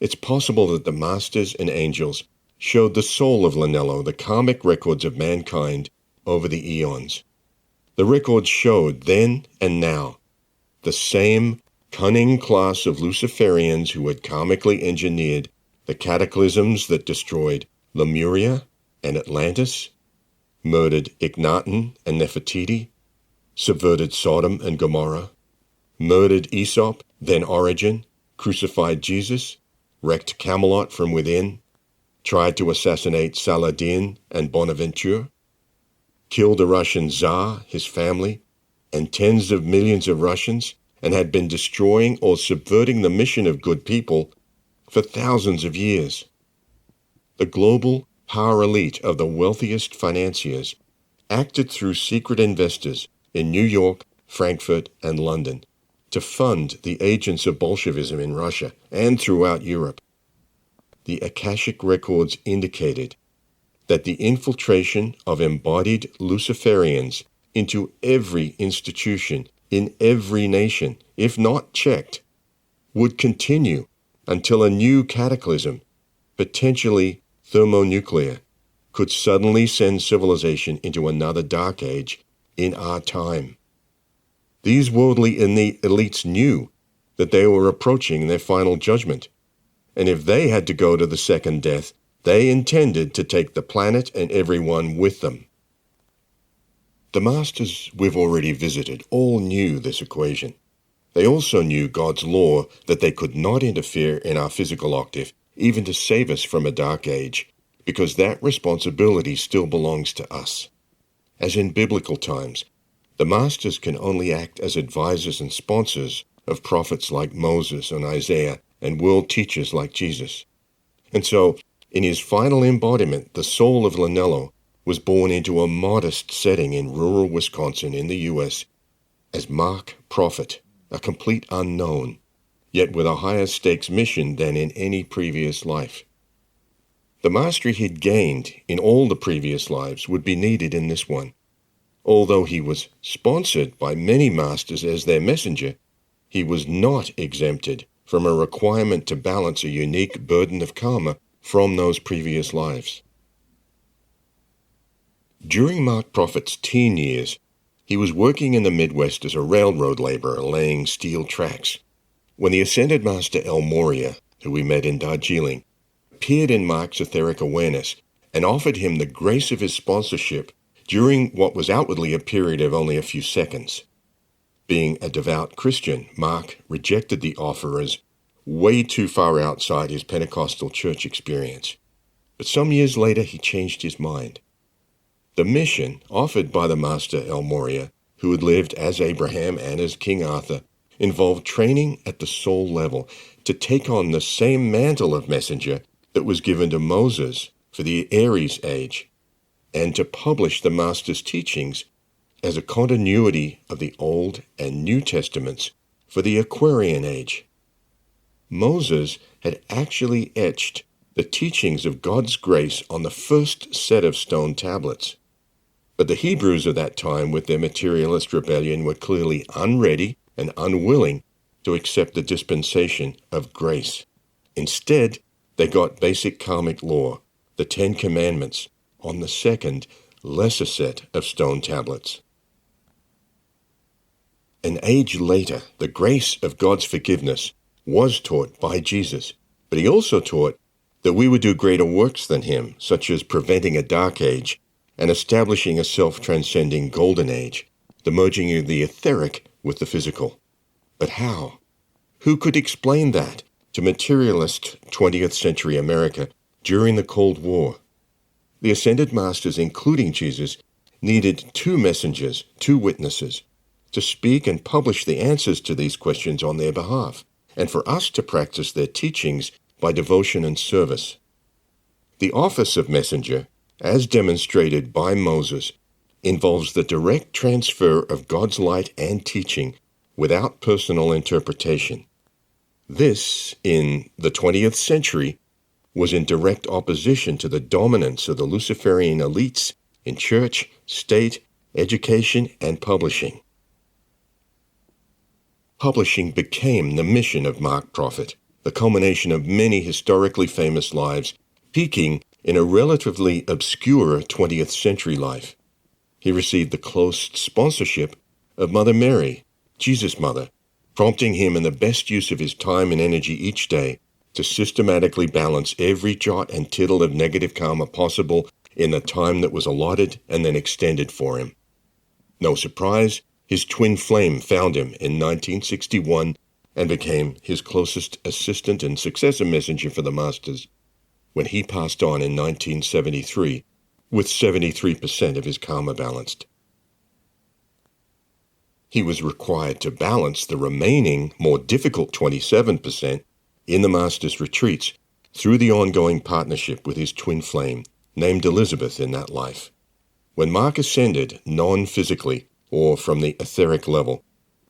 It's possible that the Masters and Angels showed the soul of Lanello the karmic records of mankind over the eons. The records showed then and now the same cunning class of Luciferians who had karmically engineered the cataclysms that destroyed Lemuria and Atlantis, murdered Akhenaten and Nefertiti, subverted Sodom and Gomorrah, murdered Aesop, then Origen, crucified Jesus, wrecked Camelot from within, tried to assassinate Saladin and Bonaventure, killed a Russian Tsar, his family, and tens of millions of Russians, and had been destroying or subverting the mission of good people for thousands of years. The global power elite of the wealthiest financiers acted through secret investors in New York, Frankfurt, and London to fund the agents of Bolshevism in Russia and throughout Europe. The Akashic records indicated that the infiltration of embodied Luciferians into every institution in every nation, if not checked, would continue until a new cataclysm, potentially thermonuclear, could suddenly send civilization into another dark age in our time. These worldly elites knew that they were approaching their final judgment, and if they had to go to the second death, they intended to take the planet and everyone with them. The masters we've already visited all knew this equation. They also knew God's law that they could not interfere in our physical octave, even to save us from a dark age, because that responsibility still belongs to us. As in biblical times, the masters can only act as advisors and sponsors of prophets like Moses and Isaiah and world teachers like Jesus. And so, in his final embodiment, the soul of Lanello was born into a modest setting in rural Wisconsin in the U.S. as Mark Prophet, a complete unknown, yet with a higher stakes mission than in any previous life. The mastery he'd gained in all the previous lives would be needed in this one. Although he was sponsored by many masters as their messenger, he was not exempted from a requirement to balance a unique burden of karma from those previous lives. During Mark Prophet's teen years, he was working in the Midwest as a railroad laborer laying steel tracks, when the Ascended Master El Morya, who we met in Darjeeling, appeared in Mark's etheric awareness and offered him the grace of his sponsorship during what was outwardly a period of only a few seconds. Being a devout Christian, Mark rejected the offer as way too far outside his Pentecostal church experience. But some years later, he changed his mind. The mission offered by the Master El Morya, who had lived as Abraham and as King Arthur, involved training at the soul level to take on the same mantle of messenger that was given to Moses for the Aries age, and to publish the Master's teachings as a continuity of the Old and New Testaments for the Aquarian age. Moses had actually etched the teachings of God's grace on the first set of stone tablets. But the Hebrews of that time, with their materialist rebellion, were clearly unready and unwilling to accept the dispensation of grace. Instead, they got basic karmic law, the 10 Commandments, on the second, lesser set of stone tablets. An age later, the grace of God's forgiveness was taught by Jesus, but he also taught that we would do greater works than him, such as preventing a dark age and establishing a self-transcending golden age, the merging of the etheric with the physical. But how? Who could explain that to materialist 20th century America during the Cold War? The Ascended Masters, including Jesus, needed 2 messengers, 2 witnesses, to speak and publish the answers to these questions on their behalf, and for us to practice their teachings by devotion and service. The office of messenger, as demonstrated by Moses, involves the direct transfer of God's light and teaching without personal interpretation. This, in the 20th century, was in direct opposition to the dominance of the Luciferian elites in church, state, education, and publishing. Publishing became the mission of Mark Prophet, the culmination of many historically famous lives, peaking in a relatively obscure 20th century life. He received the close sponsorship of Mother Mary, Jesus' mother, prompting him in the best use of his time and energy each day to systematically balance every jot and tittle of negative karma possible in the time that was allotted and then extended for him. No surprise, his twin flame found him in 1961 and became his closest assistant and successor messenger for the Masters when he passed on in 1973 with 73% of his karma balanced. He was required to balance the remaining, more difficult 27% in the Master's retreats through the ongoing partnership with his twin flame, named Elizabeth in that life. When Mark ascended non-physically, or from the etheric level,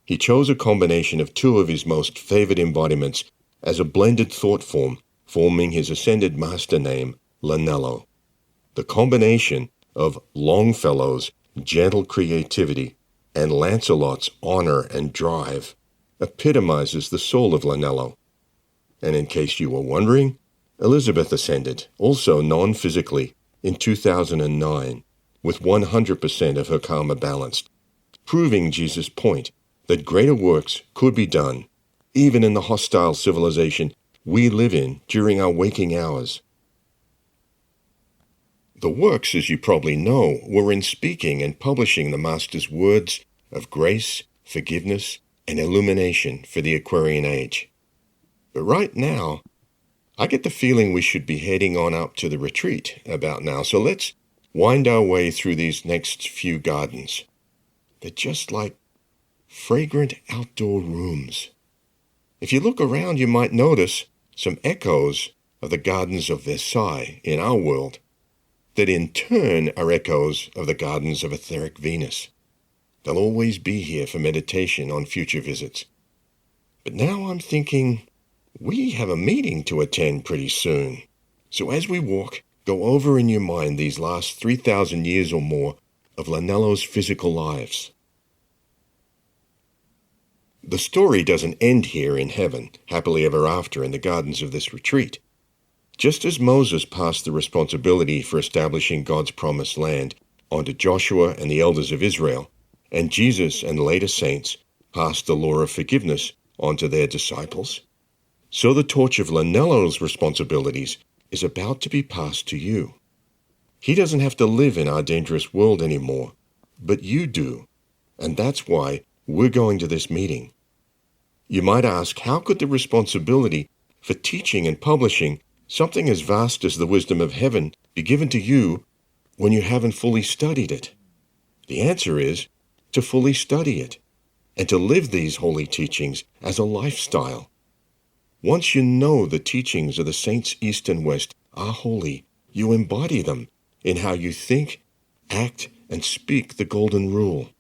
he chose a combination of two of his most favored embodiments as a blended thought form, forming his ascended master name, Lanello. The combination of Longfellow's gentle creativity and Lancelot's honor and drive epitomizes the soul of Lanello. And in case you were wondering, Elizabeth ascended, also non-physically, in 2009, with 100% of her karma balanced, proving Jesus' point that greater works could be done, even in the hostile civilization we live in during our waking hours. The works, as you probably know, were in speaking and publishing the Master's words of grace, forgiveness, and illumination for the Aquarian age. But right now, I get the feeling we should be heading on up to the retreat about now, so let's wind our way through these next few gardens. They're just like fragrant outdoor rooms. If you look around, you might notice some echoes of the gardens of Versailles in our world, that in turn are echoes of the gardens of etheric Venus. They'll always be here for meditation on future visits. But now I'm thinking we have a meeting to attend pretty soon. So as we walk, go over in your mind these last 3,000 years or more of Lanello's physical lives. The story doesn't end here in heaven, happily ever after in the gardens of this retreat. Just as Moses passed the responsibility for establishing God's promised land onto Joshua and the elders of Israel, and Jesus and later saints passed the law of forgiveness onto their disciples, so the torch of Lanello's responsibilities is about to be passed to you. He doesn't have to live in our dangerous world anymore, but you do, and that's why we're going to this meeting. You might ask, how could the responsibility for teaching and publishing something as vast as the wisdom of heaven be given to you when you haven't fully studied it? The answer is to fully study it and to live these holy teachings as a lifestyle. Once you know the teachings of the saints east and west are holy, you embody them in how you think, act, and speak the golden rule.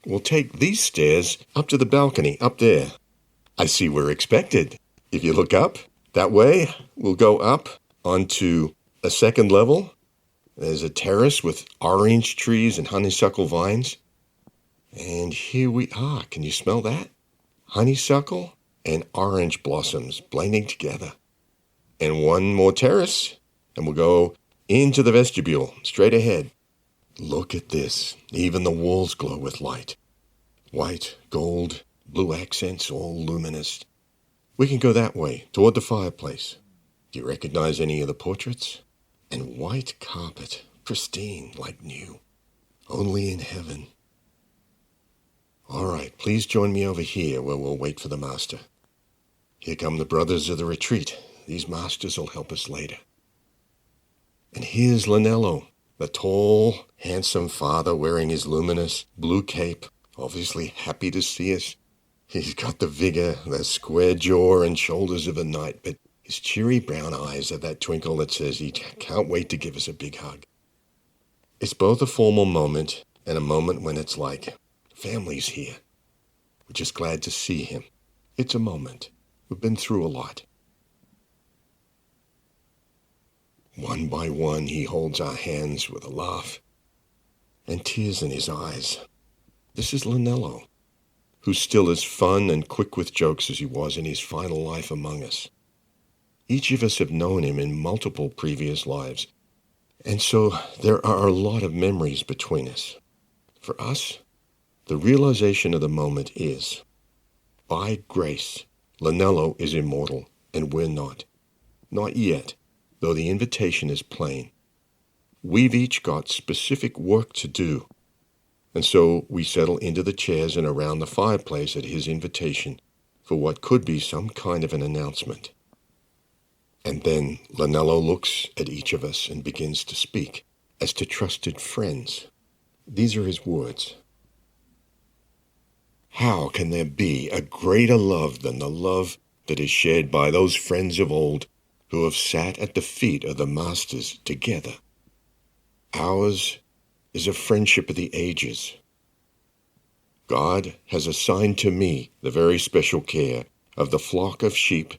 We'll take these stairs up to the balcony up there. I see we're expected. If you look up that way, we'll go up onto a second level. There's a terrace with orange trees and honeysuckle vines. And here we are. Can you smell that? Honeysuckle and orange blossoms blending together. And one more terrace, and we'll go into the vestibule, straight ahead. Look at this. Even the walls glow with light. White, gold, blue accents, all luminous. We can go that way, toward the fireplace. Do you recognize any of the portraits? And white carpet, pristine, like new. Only in heaven. All right, please join me over here where we'll wait for the master. Here come the brothers of the retreat. These masters will help us later. And here's Lanello, the tall, handsome father wearing his luminous blue cape, obviously happy to see us. He's got the vigor, the square jaw and shoulders of a knight, but his cheery brown eyes have that twinkle that says he can't wait to give us a big hug. It's both a formal moment and a moment when it's like, family's here. We're just glad to see him. It's a moment. We've been through a lot. One by one, he holds our hands with a laugh and tears in his eyes. This is Lanello, who's still as fun and quick with jokes as he was in his final life among us. Each of us have known him in multiple previous lives, and so there are a lot of memories between us. For us, the realization of the moment is, by grace, Lanello is immortal, and we're not. Not yet, though the invitation is plain. We've each got specific work to do, and so we settle into the chairs and around the fireplace at his invitation for what could be some kind of an announcement. And then Lanello looks at each of us and begins to speak as to trusted friends. These are his words. How can there be a greater love than the love that is shared by those friends of old who have sat at the feet of the masters together? Ours is a friendship of the ages. God has assigned to me the very special care of the flock of sheep,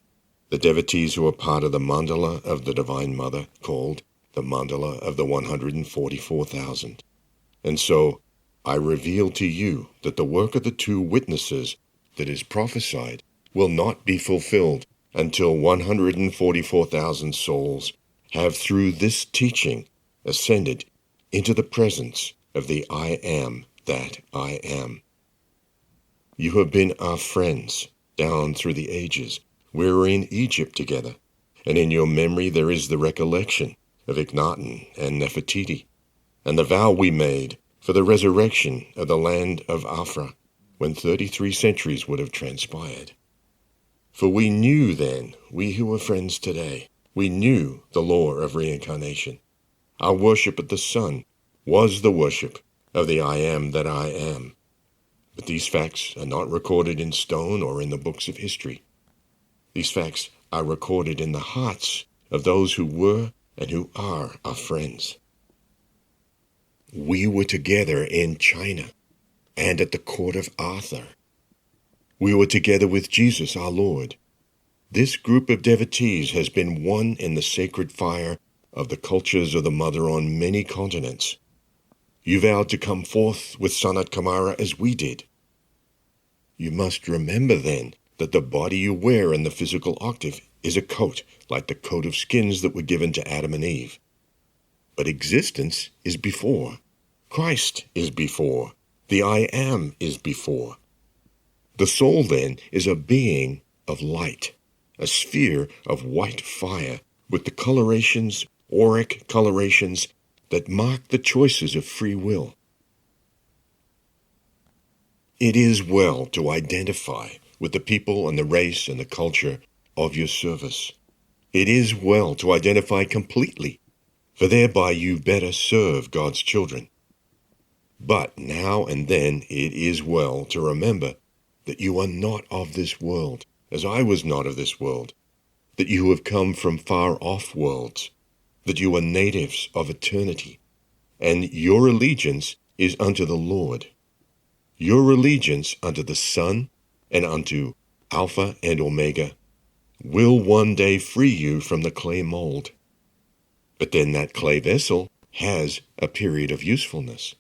the devotees who are part of the mandala of the Divine Mother, called the mandala of the 144,000. And so I reveal to you that the work of the two witnesses that is prophesied will not be fulfilled until 144,000 souls have, through this teaching, ascended into the presence of the I am that I am. You have been our friends down through the ages. We were in Egypt together, and in your memory there is the recollection of Ignatin and Nefertiti, and the vow we made for the resurrection of the land of Afra, when 33 centuries would have transpired. For we knew then, we who are friends today, we knew the law of reincarnation. Our worship of the Son was the worship of the I am that I am. But these facts are not recorded in stone or in the books of history. These facts are recorded in the hearts of those who were and who are our friends. We were together in China and at the court of Arthur. We were together with Jesus our Lord. This group of devotees has been one in the sacred fire of the cultures of the Mother on many continents. You vowed to come forth with Sanat Kumara as we did. You must remember then that the body you wear in the physical octave is a coat, like the coat of skins that were given to Adam and Eve. But existence is before. Christ is before. The I am is before. The soul, then, is a being of light, a sphere of white fire, with the colorations, auric colorations, that mark the choices of free will. It is well to identify with the people and the race and the culture of your service. It is well to identify completely, for thereby you better serve God's children. But now and then it is well to remember that you are not of this world, as I was not of this world, that you have come from far-off worlds, that you are natives of eternity, and your allegiance is unto the Lord. Your allegiance unto the Son and unto Alpha and Omega will one day free you from the clay mold. But then that clay vessel has a period of usefulness,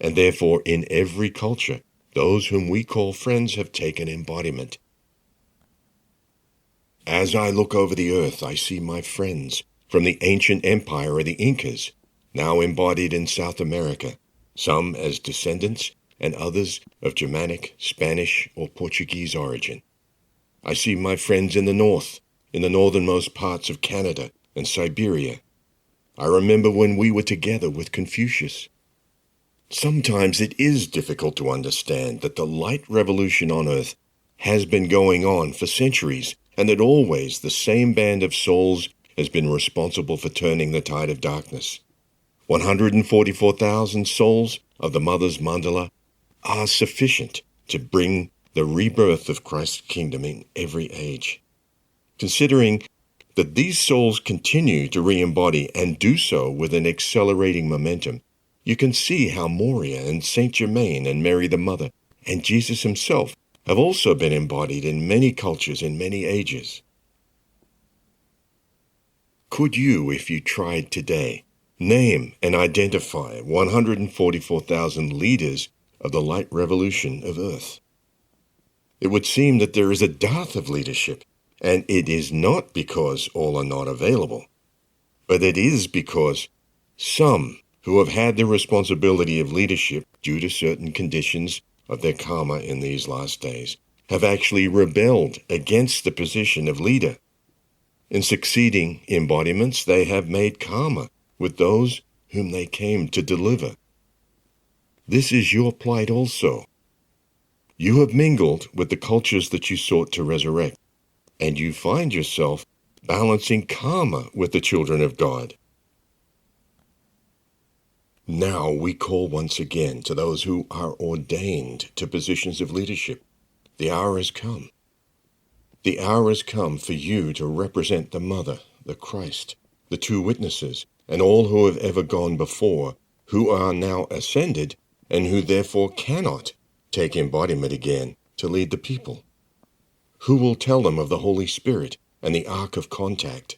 and therefore in every culture those whom we call friends have taken embodiment. As I look over the earth, I see my friends from the ancient empire of the Incas, now embodied in South America, some as descendants and others of Germanic, Spanish, or Portuguese origin. I see my friends in the north, in the northernmost parts of Canada and Siberia. I remember when we were together with Confucius. Sometimes it is difficult to understand that the light revolution on earth has been going on for centuries, and that always the same band of souls has been responsible for turning the tide of darkness. 144,000 souls of the Mother's Mandala are sufficient to bring the rebirth of Christ's kingdom in every age. Considering that these souls continue to re-embody and do so with an accelerating momentum, you can see how Moria and Saint Germain and Mary the Mother and Jesus himself have also been embodied in many cultures in many ages. Could you, if you tried today, name and identify 144,000 leaders of the light revolution of Earth? It would seem that there is a dearth of leadership, and it is not because all are not available, but it is because some who have had the responsibility of leadership due to certain conditions of their karma in these last days have actually rebelled against the position of leader. In succeeding embodiments, they have made karma with those whom they came to deliver. This is your plight also. You have mingled with the cultures that you sought to resurrect, and you find yourself balancing karma with the children of God. Now we call once again to those who are ordained to positions of leadership. The hour has come. The hour has come for you to represent the Mother, the Christ, the two witnesses, and all who have ever gone before, who are now ascended, and who therefore cannot take embodiment again to lead the people? Who will tell them of the Holy Spirit and the Ark of Contact?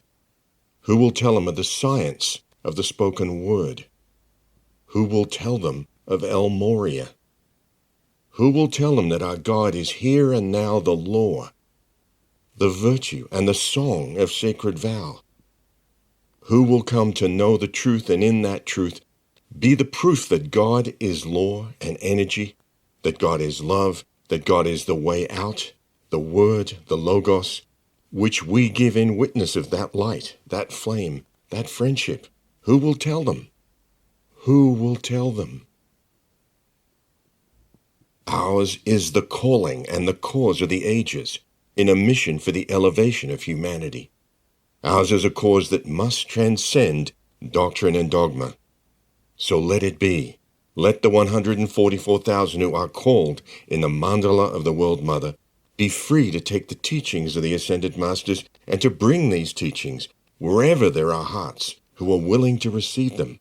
Who will tell them of the science of the spoken word? Who will tell them of El Moria? Who will tell them that our God is here and now the law, the virtue, and the song of sacred vow? Who will come to know the truth and in that truth be the proof that God is law and energy, that God is love, that God is the way out, the word, the logos, which we give in witness of that light, that flame, that friendship? Who will tell them? Who will tell them? Ours is the calling and the cause of the ages, in a mission for the elevation of humanity. Ours is a cause that must transcend doctrine and dogma. So let it be. Let the 144,000 who are called in the mandala of the World Mother be free to take the teachings of the Ascended Masters and to bring these teachings wherever there are hearts who are willing to receive them.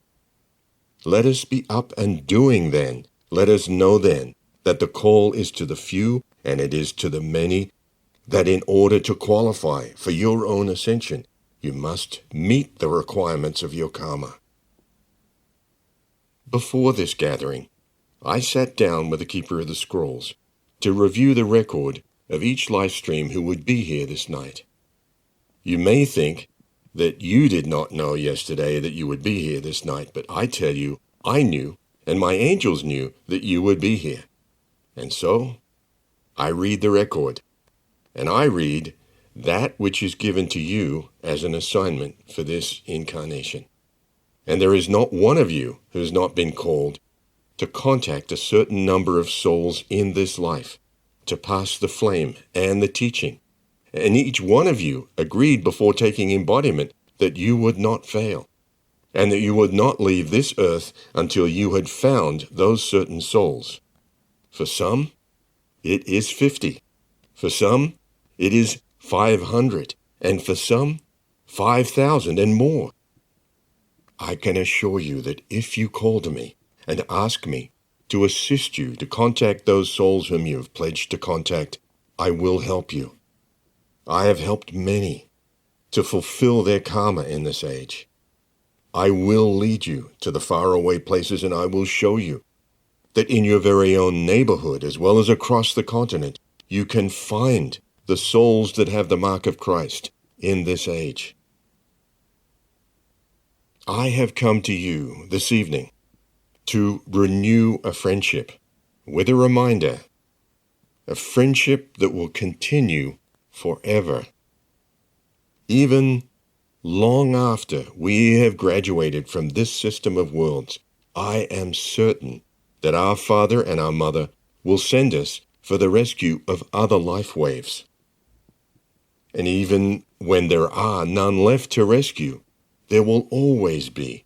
Let us be up and doing then. Let us know then that the call is to the few and it is to the many, that in order to qualify for your own ascension, you must meet the requirements of your karma. Before this gathering, I sat down with the Keeper of the Scrolls to review the record of each live stream who would be here this night. You may think that you did not know yesterday that you would be here this night, but I tell you, I knew, and my angels knew that you would be here. And so, I read the record, and I read that which is given to you as an assignment for this incarnation. And there is not one of you who has not been called to contact a certain number of souls in this life, to pass the flame and the teaching. And each one of you agreed before taking embodiment that you would not fail, and that you would not leave this earth until you had found those certain souls. For some, it is 50. For some, it is 500. And for some, 5,000 and more. I can assure you that if you call to me and ask me to assist you to contact those souls whom you have pledged to contact, I will help you. I have helped many to fulfill their karma in this age. I will lead you to the faraway places, and I will show you that in your very own neighborhood, as well as across the continent, you can find the souls that have the mark of Christ in this age. I have come to you this evening to renew a friendship with a reminder, a friendship that will continue forever. Even long after we have graduated from this system of worlds, I am certain that our Father and our Mother will send us for the rescue of other life waves. And even when there are none left to rescue, there will always be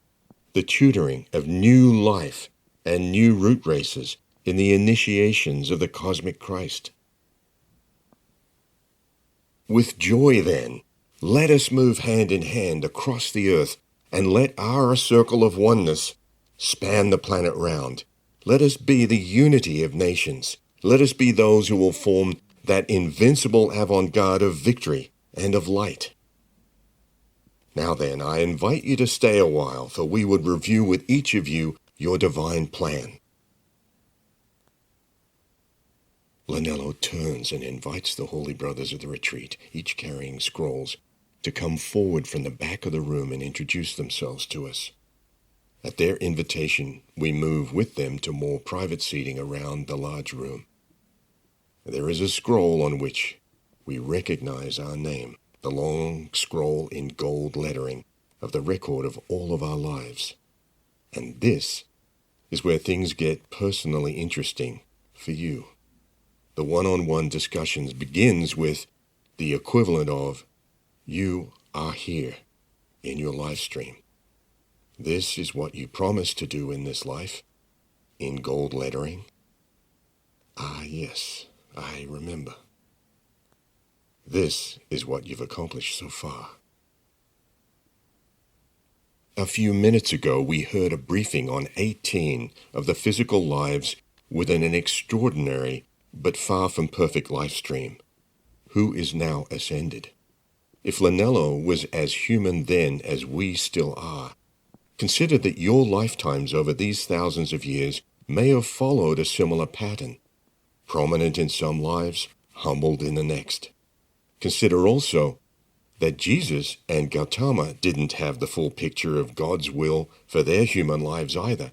the tutoring of new life and new root races in the initiations of the cosmic Christ. With joy, then, let us move hand in hand across the earth and let our circle of oneness span the planet round. Let us be the unity of nations. Let us be those who will form that invincible avant-garde of victory and of light. Now then, I invite you to stay a while, for we would review with each of you your divine plan. Lanello turns and invites the holy brothers of the retreat, each carrying scrolls, to come forward from the back of the room and introduce themselves to us. At their invitation, we move with them to more private seating around the large room. There is a scroll on which we recognize our name, the long scroll in gold lettering of the record of all of our lives. And this is where things get personally interesting for you. The one-on-one discussions begins with the equivalent of, "You are here," in your live stream. This is what you promised to do in this life, in gold lettering. Ah, yes, I remember. This is what you've accomplished so far. A few minutes ago, we heard a briefing on 18 of the physical lives within an extraordinary but far from perfect life stream, who is now ascended. If Lanello was as human then as we still are, consider that your lifetimes over these thousands of years may have followed a similar pattern, prominent in some lives, humbled in the next. Consider also that Jesus and Gautama didn't have the full picture of God's will for their human lives either,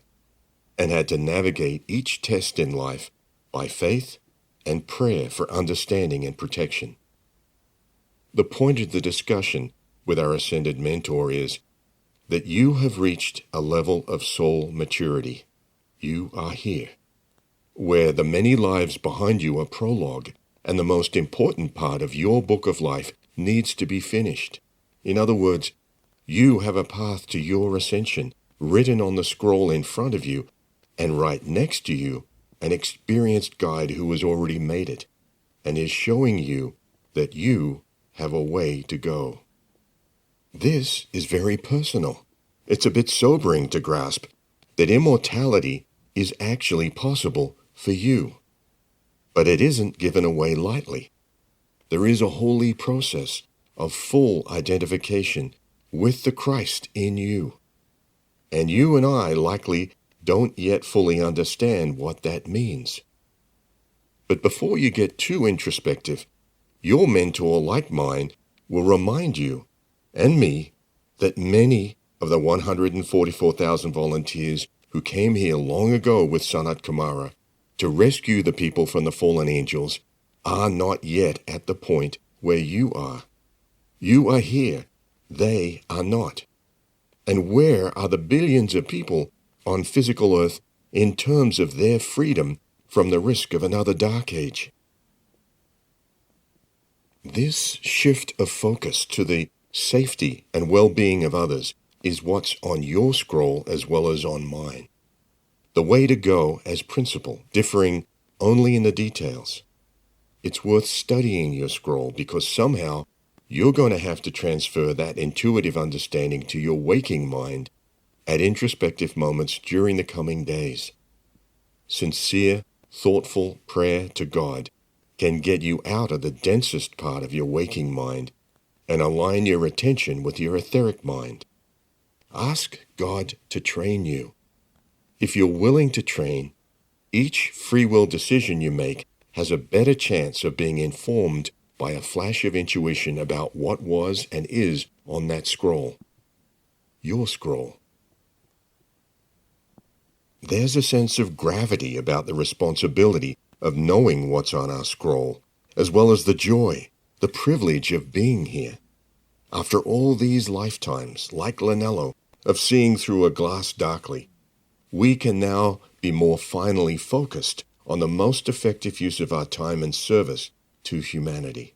and had to navigate each test in life by faith and prayer for understanding and protection. The point of the discussion with our ascended mentor is that you have reached a level of soul maturity. You are here, where the many lives behind you are prologue, and the most important part of your book of life needs to be finished. In other words, you have a path to your ascension written on the scroll in front of you, and right next to you, an experienced guide who has already made it, and is showing you that you have a way to go. This is very personal. It's a bit sobering to grasp that immortality is actually possible for you. But it isn't given away lightly. There is a holy process of full identification with the Christ in you. And you and I likely don't yet fully understand what that means. But before you get too introspective, your mentor, like mine, will remind you and me that many of the 144,000 volunteers who came here long ago with Sanat Kumara to rescue the people from the fallen angels are not yet at the point where you are. You are here. They are not. And where are the billions of people on physical earth in terms of their freedom from the risk of another dark age? This shift of focus to the safety and well-being of others is what's on your scroll as well as on mine. The way to go as principle, differing only in the details. It's worth studying your scroll because somehow you're going to have to transfer that intuitive understanding to your waking mind at introspective moments during the coming days. Sincere, thoughtful prayer to God can get you out of the densest part of your waking mind and align your attention with your etheric mind. Ask God to train you. If you're willing to train, each free will decision you make has a better chance of being informed by a flash of intuition about what was and is on that scroll. Your scroll. There's a sense of gravity about the responsibility of knowing what's on our scroll, as well as the joy, the privilege of being here. After all these lifetimes, like Lanello, of seeing through a glass darkly, we can now be more finely focused on the most effective use of our time and service to humanity.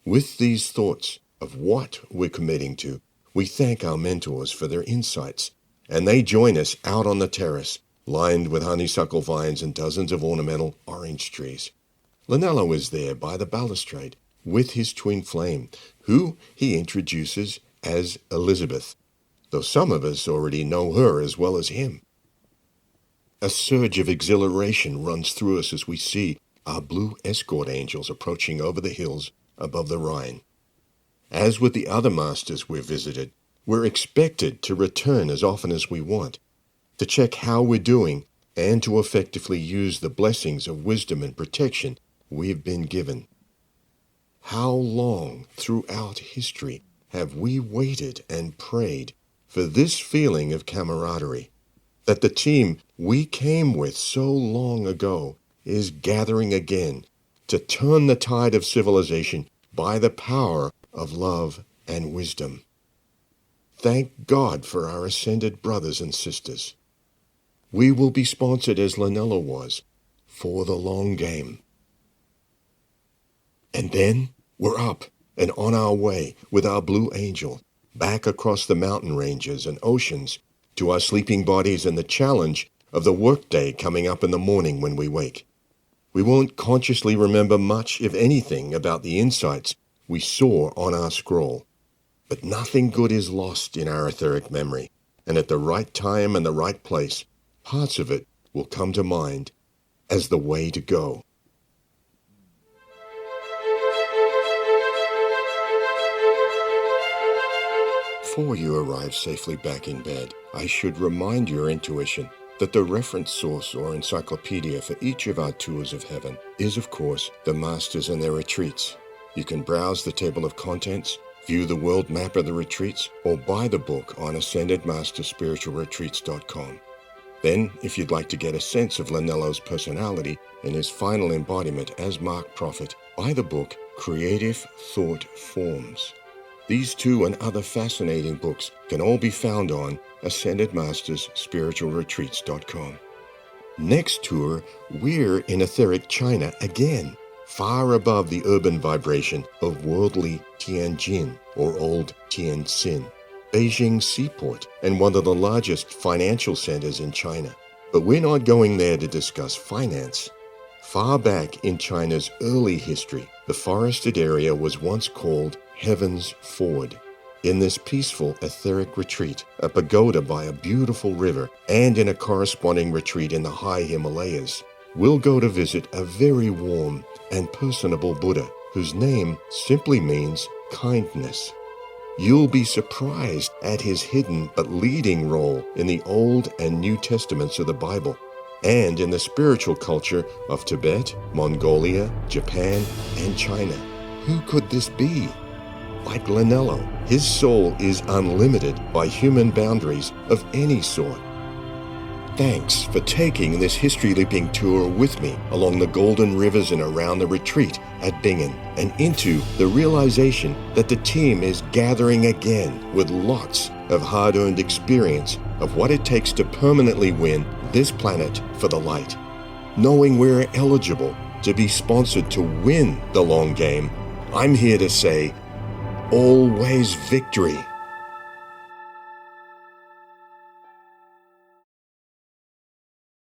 With these thoughts of what we're committing to, we thank our mentors for their insights, and they join us out on the terrace, lined with honeysuckle vines and dozens of ornamental orange trees. Lanello is there by the balustrade with his twin flame, who he introduces as Elizabeth, though some of us already know her as well as him. A surge of exhilaration runs through us as we see our blue escort angels approaching over the hills above the Rhine. As with the other masters we've visited, we're expected to return as often as we want, to check how we're doing and to effectively use the blessings of wisdom and protection we've been given. How long throughout history have we waited and prayed for this feeling of camaraderie, that the team we came with so long ago is gathering again to turn the tide of civilization by the power of love and wisdom. Thank God for our ascended brothers and sisters. We will be sponsored as Lanello was, for the long game. And then we're up and on our way with our blue angel, back across the mountain ranges and oceans to our sleeping bodies and the challenge of the workday coming up in the morning when we wake. We won't consciously remember much, if anything, about the insights we saw on our scroll. But nothing good is lost in our etheric memory, and at the right time and the right place, parts of it will come to mind as the way to go. Before you arrive safely back in bed, I should remind your intuition that the reference source or encyclopedia for each of our tours of heaven is, of course, the Masters and their retreats. You can browse the table of contents, view the world map of the retreats, or buy the book on ascendedmasterspiritualretreats.com. Then, if you'd like to get a sense of Lanello's personality and his final embodiment as Mark Prophet, buy the book Creative Thought Forms. These two and other fascinating books can all be found on ascendedmasterspiritualretreats.com. Next tour, we're in etheric China again, far above the urban vibration of worldly Tianjin or old Tianjin, Beijing seaport and one of the largest financial centers in China. But we're not going there to discuss finance. Far back in China's early history, the forested area was once called Heaven's Ford. In this peaceful etheric retreat, a pagoda by a beautiful river, and in a corresponding retreat in the high Himalayas, we'll go to visit a very warm and personable Buddha, whose name simply means kindness. You'll be surprised at his hidden but leading role in the Old and New Testaments of the Bible, and in the spiritual culture of Tibet, Mongolia, Japan, and China. Who could this be? Like Lanello, his soul is unlimited by human boundaries of any sort. Thanks for taking this history-leaping tour with me along the golden rivers and around the retreat at Bingen and into the realization that the team is gathering again with lots of hard-earned experience of what it takes to permanently win this planet for the light. Knowing we're eligible to be sponsored to win the long game, I'm here to say, always victory.